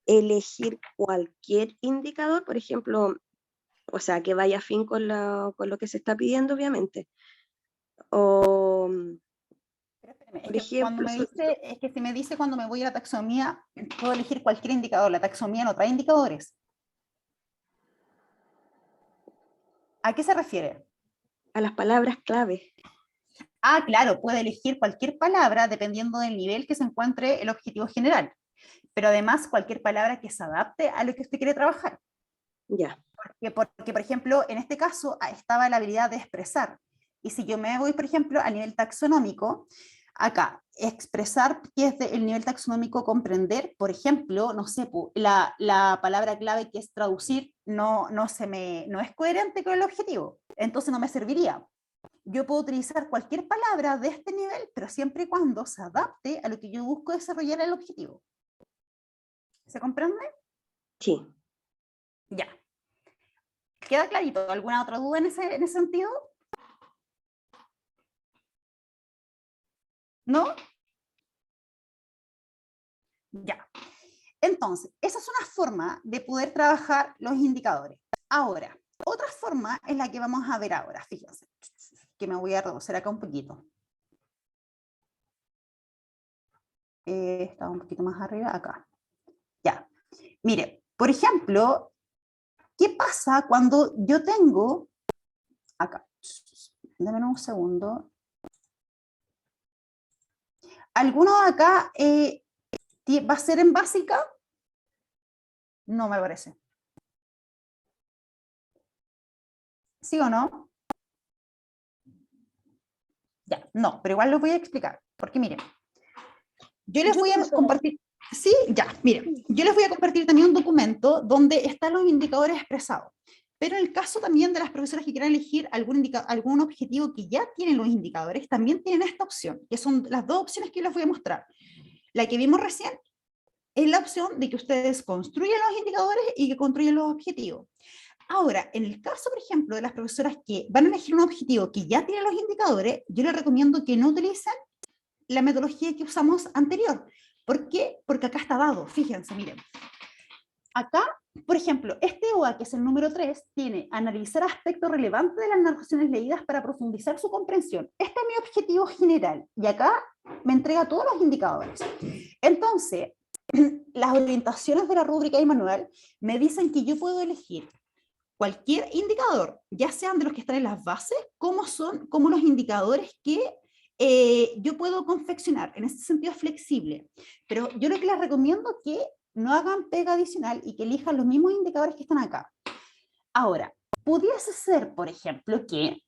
elegir cualquier indicador? Por ejemplo, o sea, que vaya afín con lo que se está pidiendo, obviamente. O, Pero espérame, por es que cuando ejemplo, me dice, es que si me dice cuando me voy a la taxonomía, puedo elegir cualquier indicador. La taxonomía no trae indicadores. ¿A qué se refiere? a las palabras clave. Ah, claro, puede elegir cualquier palabra dependiendo del nivel que se encuentre el objetivo general, pero además cualquier palabra que se adapte a lo que usted quiere trabajar. Ya. Porque, por ejemplo, en este caso estaba la habilidad de expresar, y si yo me voy, por ejemplo, a nivel taxonómico, acá, expresar, que es el nivel taxonómico comprender, por ejemplo, no sé, la palabra clave que es traducir no es coherente con el objetivo, entonces no me serviría. Yo puedo utilizar cualquier palabra de este nivel, pero siempre y cuando se adapte a lo que yo busco desarrollar el objetivo. ¿Se comprende? Sí. Ya. ¿Queda clarito? ¿Alguna otra duda en ese sentido? ¿No? Ya. Entonces, esa es una forma de poder trabajar los indicadores. Ahora, otra forma es la que vamos a ver ahora. Fíjense, que me voy a reducir acá un poquito. Estaba un poquito más arriba, acá. Ya. Mire, por ejemplo, ¿qué pasa cuando yo tengo, acá, dame un segundo, ¿alguno de acá va a ser en básica? No me parece. ¿Sí o no? Ya, no, pero igual lo voy a explicar, porque miren, yo les voy a compartir, sí, ya, miren, yo les voy a compartir también un documento donde están los indicadores expresados, pero en el caso también de las profesoras que quieran elegir algún objetivo que ya tienen los indicadores, también tienen esta opción, que son las dos opciones que les voy a mostrar. La que vimos recién es la opción de que ustedes construyan los indicadores y que construyan los objetivos. Ahora, en el caso, por ejemplo, de las profesoras que van a elegir un objetivo que ya tiene los indicadores, yo les recomiendo que no utilicen la metodología que usamos anterior. ¿Por qué? Porque acá está dado, fíjense, miren. Acá por ejemplo, este OA, que es el número 3, tiene analizar aspectos relevantes de las narraciones leídas para profundizar su comprensión. Este es mi objetivo general, y acá me entrega todos los indicadores. Entonces, las orientaciones de la rúbrica y manual me dicen que yo puedo elegir cualquier indicador, ya sean de los que están en las bases, como los indicadores que yo puedo confeccionar. En ese sentido es flexible, pero yo lo que les recomiendo es que no hagan pega adicional y que elijan los mismos indicadores que están acá. Ahora, pudiese ser, por ejemplo, que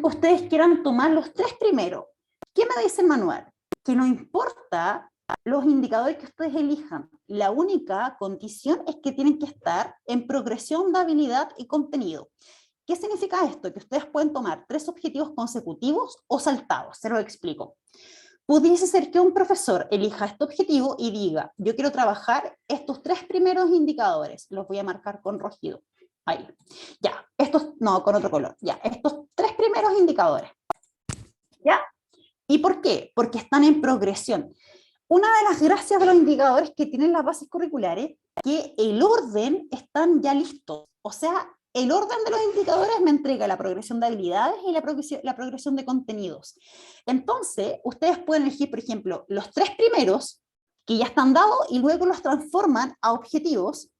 ustedes quieran tomar los 3 primeros. ¿Qué me dice el manual? Que no importa los indicadores que ustedes elijan, la única condición es que tienen que estar en progresión de habilidad y contenido. ¿Qué significa esto? Que ustedes pueden tomar 3 objetivos consecutivos o saltados, se lo explico. Pudiese ser que un profesor elija este objetivo y diga, yo quiero trabajar estos 3 primeros indicadores, los voy a marcar con rojido, ahí, ya, no, con otro color, ya, estos 3 primeros indicadores, ¿ya? ¿Y por qué? Porque están en progresión. Una de las gracias de los indicadores que tienen las bases curriculares, que el orden están ya listos, o sea, el orden de los indicadores me entrega la progresión de habilidades y la progresión de contenidos. Entonces, ustedes pueden elegir, por ejemplo, los 3 primeros, que ya están dados, y luego los transforman a objetivos,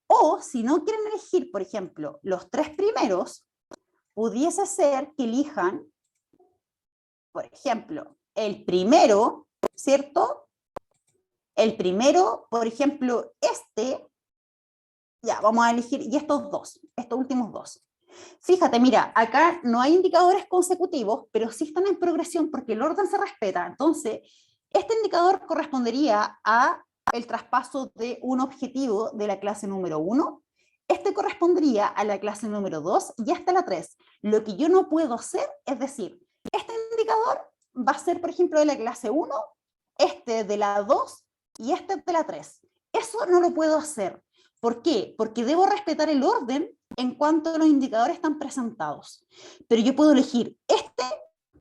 o si no quieren elegir, por ejemplo, los 3 primeros, pudiese ser que elijan, por ejemplo, el primero, ¿cierto? El primero, por ejemplo, ya, vamos a elegir, y estos últimos 2. Fíjate, mira, acá no hay indicadores consecutivos, pero sí están en progresión porque el orden se respeta. Entonces, este indicador correspondería a el traspaso de un objetivo de la clase número 1, este correspondería a la clase número 2 y hasta la 3. Lo que yo no puedo hacer es decir, este indicador va a ser, por ejemplo, de la clase 1, este de la 2 y este de la 3. Eso no lo puedo hacer. ¿Por qué? Porque debo respetar el orden en cuanto a los indicadores están presentados. Pero yo puedo elegir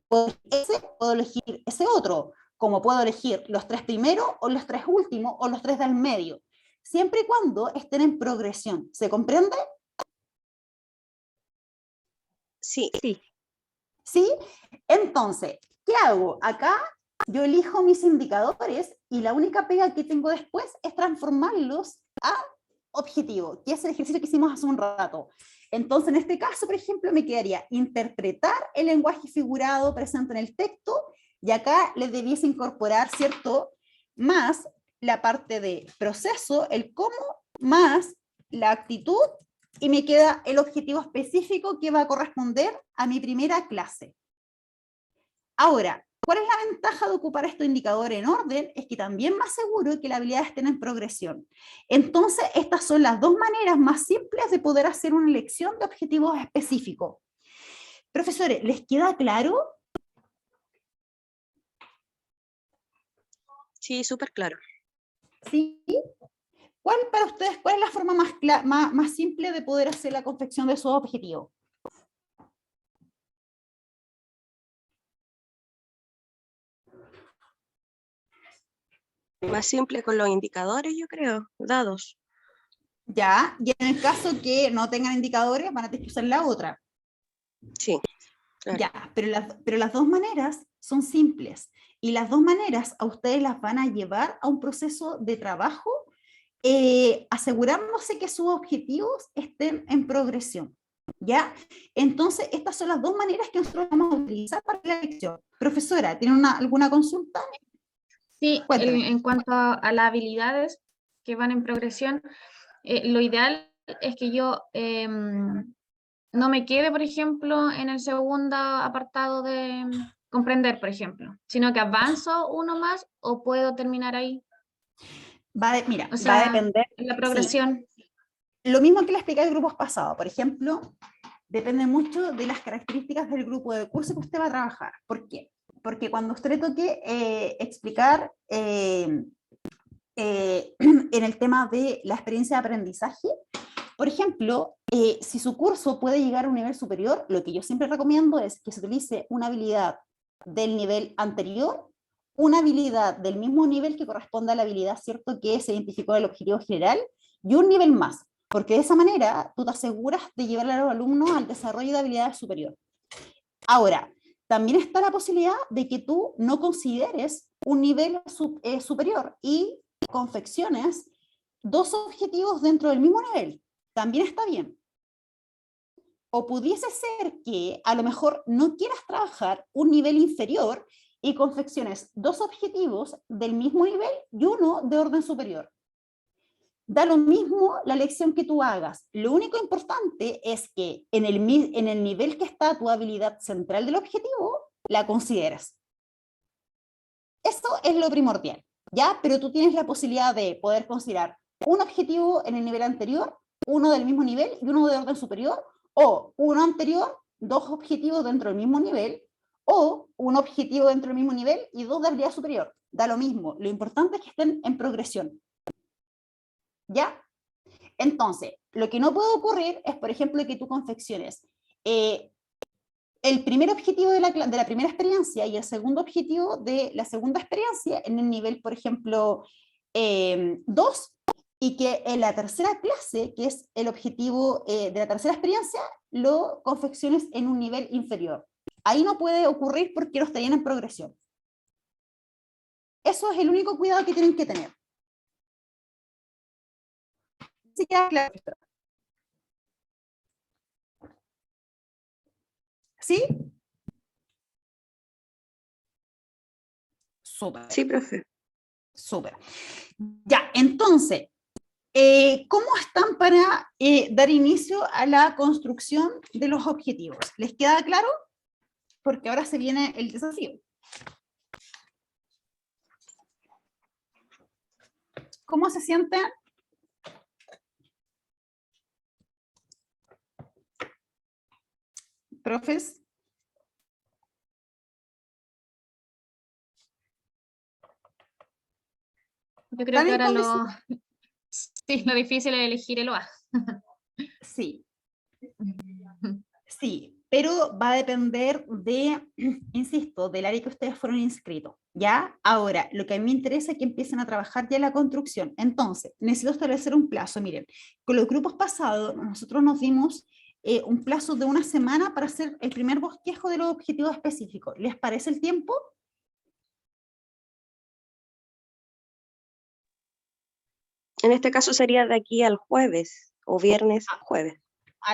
puedo elegir ese otro, como puedo elegir los 3 primeros o los 3 últimos o los 3 del medio, siempre y cuando estén en progresión. ¿Se comprende? Sí. ¿Sí? Entonces, ¿qué hago? Acá yo elijo mis indicadores y la única pega que tengo después es transformarlos a objetivo, que es el ejercicio que hicimos hace un rato. Entonces, en este caso, por ejemplo, me quedaría interpretar el lenguaje figurado presente en el texto, y acá le debiese incorporar, ¿cierto?, más la parte de proceso, el cómo, más la actitud, y me queda el objetivo específico que va a corresponder a mi primera clase. Ahora, ¿cuál es la ventaja de ocupar estos indicadores en orden? Es que también me aseguro que las habilidades estén en progresión. Entonces, estas son las 2 maneras más simples de poder hacer una elección de objetivos específicos. Profesores, ¿les queda claro? Sí, súper claro. ¿Sí? Para ustedes, ¿cuál es la forma más simple de poder hacer la confección de esos objetivos? Más simple con los indicadores, yo creo, dados. Ya, y en el caso que no tengan indicadores, van a tener que usar la otra. Sí, claro. Ya, pero las 2 maneras son simples, y las 2 maneras a ustedes las van a llevar a un proceso de trabajo, asegurándose que sus objetivos estén en progresión. ¿Ya? Entonces, estas son las 2 maneras que nosotros vamos a utilizar para la lección. Profesora, ¿tiene alguna consulta? Sí, en cuanto a las habilidades que van en progresión, lo ideal es que yo no me quede, por ejemplo, en el segundo apartado de comprender, por ejemplo, sino que avanzo uno más o puedo terminar ahí. Mira, O sea, va a depender. la progresión. Sí. Lo mismo que le expliqué en grupos pasados. Por ejemplo, depende mucho de las características del grupo de curso que usted va a trabajar. ¿Por qué? Porque cuando usted le toque explicar en el tema de la experiencia de aprendizaje, por ejemplo, si su curso puede llegar a un nivel superior, lo que yo siempre recomiendo es que se utilice una habilidad del nivel anterior, una habilidad del mismo nivel que corresponda a la habilidad, ¿cierto?, que se identificó en el objetivo general, y un nivel más. porque de esa manera tú te aseguras de llevar a los alumnos al desarrollo de habilidades superior. Ahora, también está la posibilidad de que tú no consideres un nivel superior y confecciones 2 objetivos dentro del mismo nivel. También está bien. O pudiese ser que a lo mejor no quieras trabajar un nivel inferior y confecciones 2 objetivos del mismo nivel y uno de orden superior. Da lo mismo la lección que tú hagas. Lo único importante es que en el nivel que está tu habilidad central del objetivo, la consideres. Eso es lo primordial, ¿ya? Pero tú tienes la posibilidad de poder considerar un objetivo en el nivel anterior, uno del mismo nivel y uno de orden superior, o uno anterior, 2 objetivos dentro del mismo nivel, o un objetivo dentro del mismo nivel y 2 de habilidad superior. Da lo mismo. Lo importante es que estén en progresión. ¿Ya? Entonces, lo que no puede ocurrir es, por ejemplo, que tú confecciones el primer objetivo de la primera experiencia y el segundo objetivo de la segunda experiencia en el nivel, por ejemplo, 2, y que en la tercera clase, que es el objetivo de la tercera experiencia, lo confecciones en un nivel inferior. Ahí no puede ocurrir porque no estarían en progresión. Eso es el único cuidado que tienen que tener. ¿Sí queda claro? ¿Sí? Súper. Sí, profe. Súper. Ya, entonces, ¿cómo están para dar inicio a la construcción de los objetivos? ¿Les queda claro? Porque ahora se viene el desafío. ¿Cómo se sienten? Profes. Yo creo que ahora sí, lo difícil es elegir el OA. Sí. Sí, pero va a depender de, insisto, del área que ustedes fueron inscritos, ¿ya? Ahora, lo que a mí me interesa es que empiecen a trabajar ya la construcción. Entonces, necesito establecer un plazo. Miren, con los grupos pasados, nosotros nos dimos un plazo de 1 semana para hacer el primer bosquejo de los objetivos específicos. ¿Les parece el tiempo? En este caso sería de aquí al jueves, o viernes, jueves.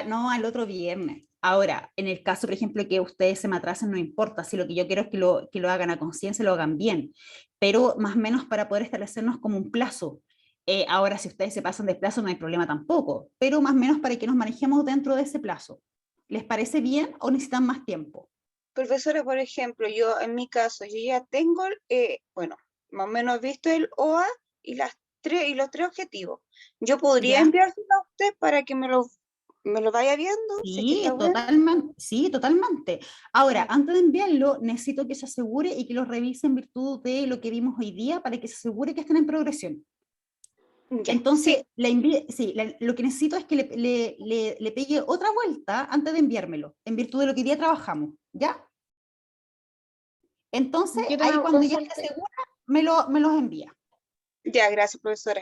No, al otro viernes. Ahora, en el caso, por ejemplo, que ustedes se me atrasen, no importa. Si lo que yo quiero es que lo hagan a conciencia, lo hagan bien. Pero más o menos para poder establecernos como un plazo. Ahora, si ustedes se pasan de plazo, no hay problema tampoco. Pero más o menos para que nos manejemos dentro de ese plazo. ¿Les parece bien o necesitan más tiempo? Profesora, por ejemplo, yo en mi caso, yo ya tengo, bueno, más o menos visto el OA y los 3 objetivos. Yo podría ¿Ya? enviárselo a usted para que me lo vaya viendo. Si es que Sí, está bueno. totalmente, sí, totalmente. Ahora, antes de enviarlo, necesito que se asegure y que lo revise en virtud de lo que vimos hoy día para que se asegure que estén en progresión. Ya, Entonces, sí. lo que necesito es que le pegue otra vuelta antes de enviármelo, en virtud de lo que hoy día trabajamos, ¿ya? Entonces, Yo tengo ahí una cuando ya consulta. esté segura, me los envía. Ya, gracias, profesora.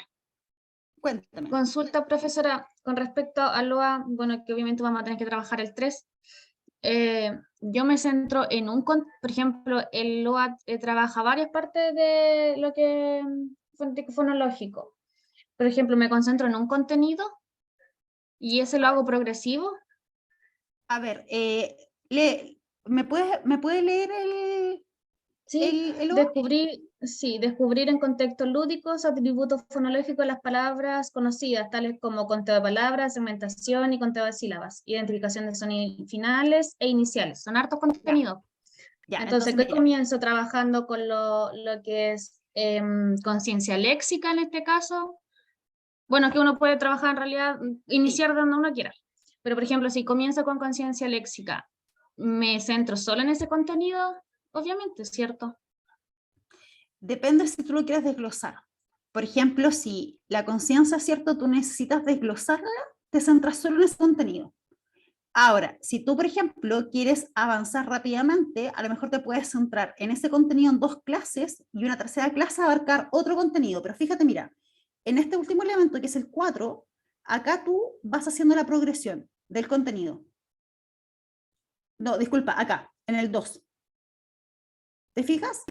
Cuéntame. Consulta, profesora, con respecto al OA, bueno, que obviamente vamos a tener que trabajar el 3. Yo me centro en por ejemplo, el OA trabaja varias partes de lo que fonológico. Por ejemplo, me concentro en un contenido y ese lo hago progresivo. A ver, ¿me puede leer Sí, el OA? descubrir en contextos lúdicos atributos fonológicos de las palabras conocidas, tales como conteo de palabras, segmentación y conteo de sílabas, identificación de sonidos finales e iniciales. Son hartos contenidos. Ya, Entonces, mira, comienzo trabajando con lo que es conciencia léxica en este caso. Bueno, que uno puede trabajar en realidad, iniciar donde uno quiera. Pero, por ejemplo, si comienzo con conciencia léxica, ¿me centro solo en ese contenido? Obviamente, ¿cierto? depende si tú lo quieres desglosar. Por ejemplo, si la conciencia, ¿cierto? Tú necesitas desglosarla, te centras solo en ese contenido. Ahora, si tú, por ejemplo, quieres avanzar rápidamente, a lo mejor te puedes centrar en ese contenido en 2 clases y una tercera clase abarcar otro contenido. Pero fíjate, mira, en este último elemento, que es el 4, acá tú vas haciendo la progresión del contenido. No, disculpa, acá, en el 2. ¿Te fijas?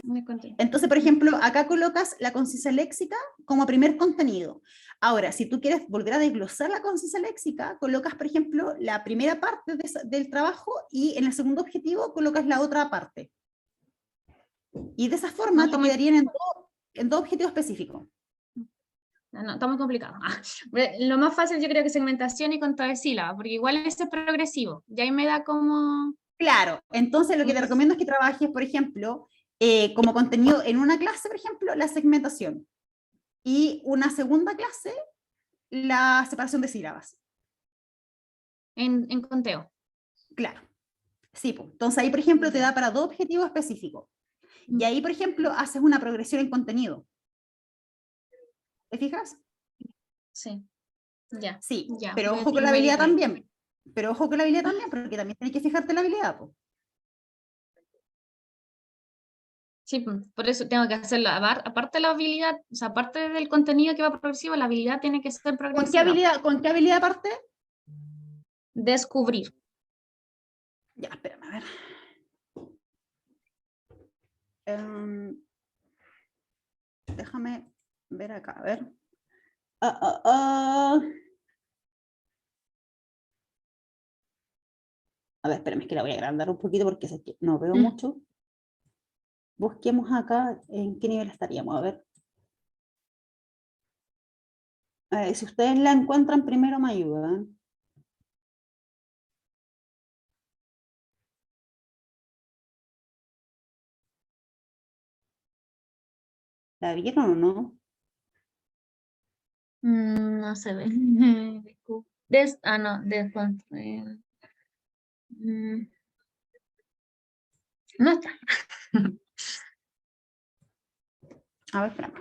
Entonces, por ejemplo, acá colocas la concisa léxica como primer contenido. Ahora, si tú quieres volver a desglosar la concisa léxica, colocas, por ejemplo, la primera parte del trabajo y en el segundo objetivo colocas la otra parte. Y de esa forma te quedarían en dos objetivos específicos. No, está muy complicado. Lo más fácil yo creo que segmentación y conteo de sílabas, porque igual ese es progresivo. Y ahí me da como... Claro, entonces lo que te recomiendo es que trabajes, por ejemplo, como contenido en una clase, por ejemplo, la segmentación. Y una segunda clase, la separación de sílabas. En conteo. Claro. Sí, pues. Entonces ahí, por ejemplo, te da para 2 objetivos específicos. Y ahí, por ejemplo, haces una progresión en contenido. ¿Te fijas? Sí. Ya. Sí, Ya. pero ojo con la habilidad también. Pero ojo con la habilidad también, porque también tienes que fijarte en la habilidad. Pues. Sí, por eso tengo que hacerlo. Aparte de la habilidad, o sea, aparte del contenido que va progresivo, la habilidad tiene que ser progresiva. ¿Con qué habilidad aparte? Descubrir. Ya, espérame, a ver. Déjame ver acá, a ver. A ver, espérame, es que la voy a agrandar un poquito porque no veo mucho. Busquemos acá en qué nivel estaríamos, a ver. Si ustedes la encuentran, primero me ayudan. ¿La vieron o no? No se ve. No, desconstruir. No está. A ver, espérame.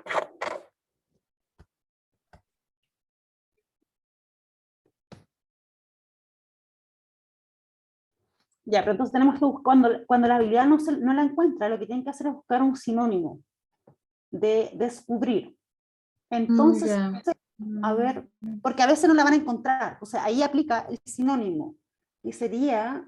Ya, pero entonces tenemos que buscar, cuando la habilidad no la encuentra, lo que tienen que hacer es buscar un sinónimo de descubrir. Entonces, a ver, porque a veces no la van a encontrar, o sea, ahí aplica el sinónimo, y sería...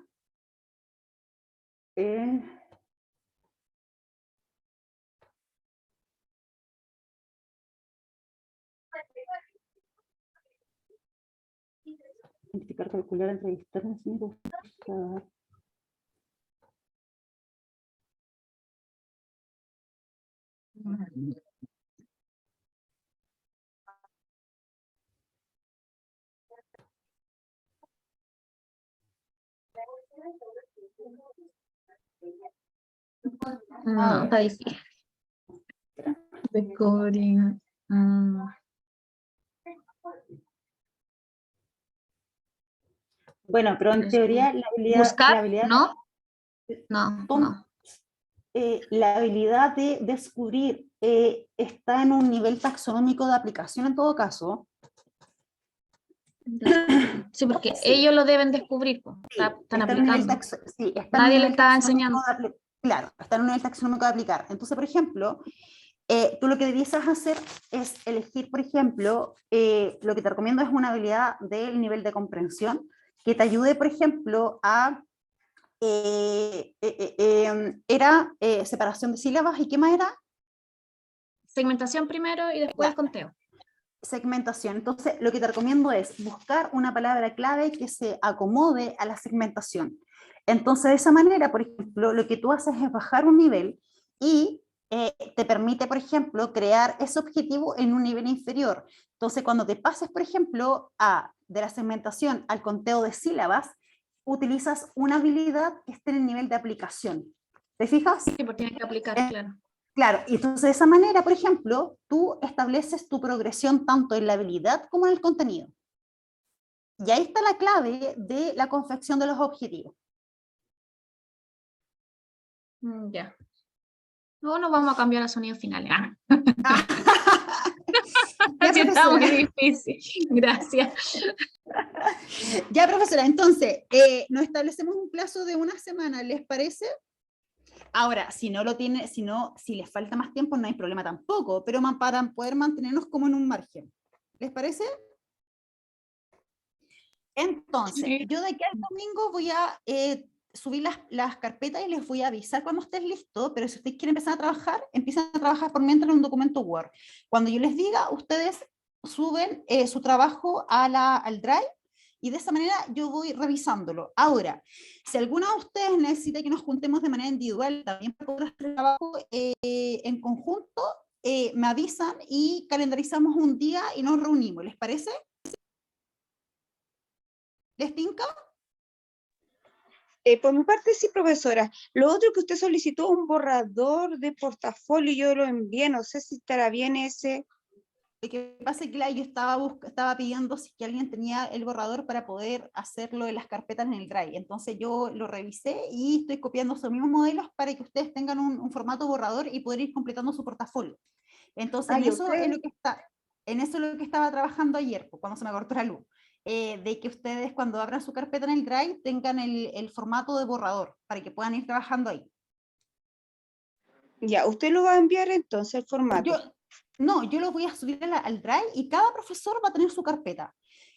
identificar, calcular, entrevistar, buscar. No, está difícil. Descubrir. Bueno, pero en teoría la habilidad... ¿Buscar? La habilidad ¿No? No. La habilidad de descubrir está en un nivel taxonómico de aplicación en todo caso. Sí, porque Sí. ellos lo deben descubrir, pues. Están aplicando. Nadie le estaba enseñando. Claro, está en un nivel taxonómico de aplicar. Entonces, por ejemplo, tú lo que debiesas hacer es elegir, por ejemplo, lo que te recomiendo es una habilidad del nivel de comprensión que te ayude, por ejemplo, a... era separación de sílabas, ¿y qué más era? Segmentación primero y después el conteo. Segmentación. Entonces, lo que te recomiendo es buscar una palabra clave que se acomode a la segmentación. Entonces, de esa manera, por ejemplo, lo que tú haces es bajar un nivel y te permite, por ejemplo, crear ese objetivo en un nivel inferior. Entonces, cuando te pases, por ejemplo, de la segmentación al conteo de sílabas, utilizas una habilidad que esté en el nivel de aplicación. ¿Te fijas? Sí, porque tienes que aplicar, claro. Claro, y entonces de esa manera, por ejemplo, tú estableces tu progresión tanto en la habilidad como en el contenido. Y ahí está la clave de la confección de los objetivos. Ya. Luego nos vamos a cambiar a sonidos finales. Ya, Sí, está profesora. muy difícil. Gracias. Ya, profesora, entonces, nos establecemos un plazo de una semana, ¿les parece? Ahora, si no lo tiene, si les falta más tiempo, no hay problema tampoco, pero para poder mantenernos como en un margen. ¿Les parece? Entonces, Sí. yo de aquí al domingo voy a subir las carpetas y les voy a avisar cuando estés listo, pero si ustedes quieren empezar a trabajar, empiezan a trabajar por mientras en un documento Word. Cuando yo les diga, ustedes suben su trabajo al Drive y de esa manera yo voy revisándolo. Ahora, si alguna de ustedes necesita que nos juntemos de manera individual también para poder hacer el trabajo en conjunto, me avisan y calendarizamos un día y nos reunimos, ¿les parece? ¿Les tinca? Por mi parte sí, profesora. Lo otro que usted solicitó un borrador de portafolio, yo lo envié, no sé si estará bien ese. Lo que pasa es que yo estaba pidiendo si que alguien tenía el borrador para poder hacerlo en las carpetas en el Drive. Entonces yo lo revisé y estoy copiando esos mismos modelos para que ustedes tengan un formato borrador y poder ir completando su portafolio. Entonces en Ay, eso es usted, lo que estaba trabajando ayer, pues, cuando se me cortó la luz. De que ustedes cuando abran su carpeta en el Drive tengan el formato de borrador para que puedan ir trabajando ahí. ya, usted lo va a enviar entonces el formato. Yo lo voy a subir al Drive y cada profesor va a tener su carpeta.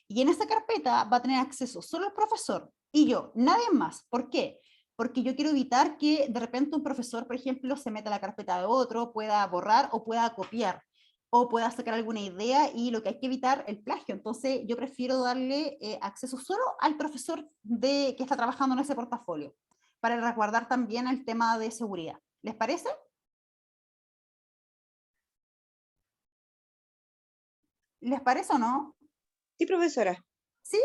Y en esa carpeta va a tener acceso solo el profesor y yo, nadie más. ¿Por qué? Porque yo quiero evitar que de repente un profesor, por ejemplo, se meta a la carpeta de otro, pueda borrar o pueda copiar o pueda sacar alguna idea y lo que hay que evitar el plagio. Entonces yo prefiero darle acceso solo al profesor que está trabajando en ese portafolio para resguardar también el tema de seguridad. ¿Les parece? ¿Les parece o no? Sí, profesora. ¿Sí?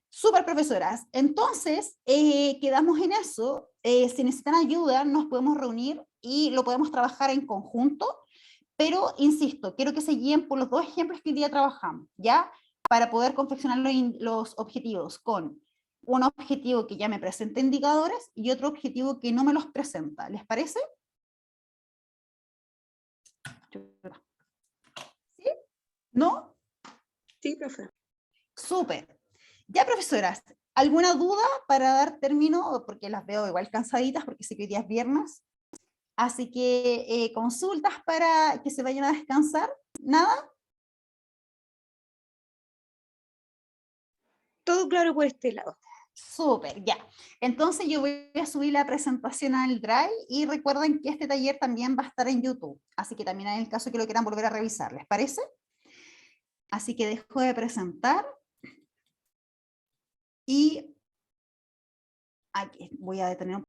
Súper, profesoras. Entonces, quedamos en eso. Si necesitan ayuda, nos podemos reunir y lo podemos trabajar en conjunto. Pero, insisto, quiero que se guíen por los dos ejemplos que hoy día trabajamos, ¿ya? Para poder confeccionar los objetivos con un objetivo que ya me presenta indicadores y otro objetivo que no me los presenta. ¿Les parece? ¿Sí? ¿No? Sí, profe. Súper. Ya, profesoras, ¿alguna duda para dar término? Porque las veo igual cansaditas, porque sé que hoy día es viernes. Así que consultas para que se vayan a descansar. ¿Nada? Todo claro por este lado. Súper, ya. Entonces yo voy a subir la presentación al Drive y recuerden que este taller también va a estar en YouTube. Así que también en el caso que lo quieran volver a revisar, ¿les parece? Así que dejo de presentar. Y aquí voy a detener un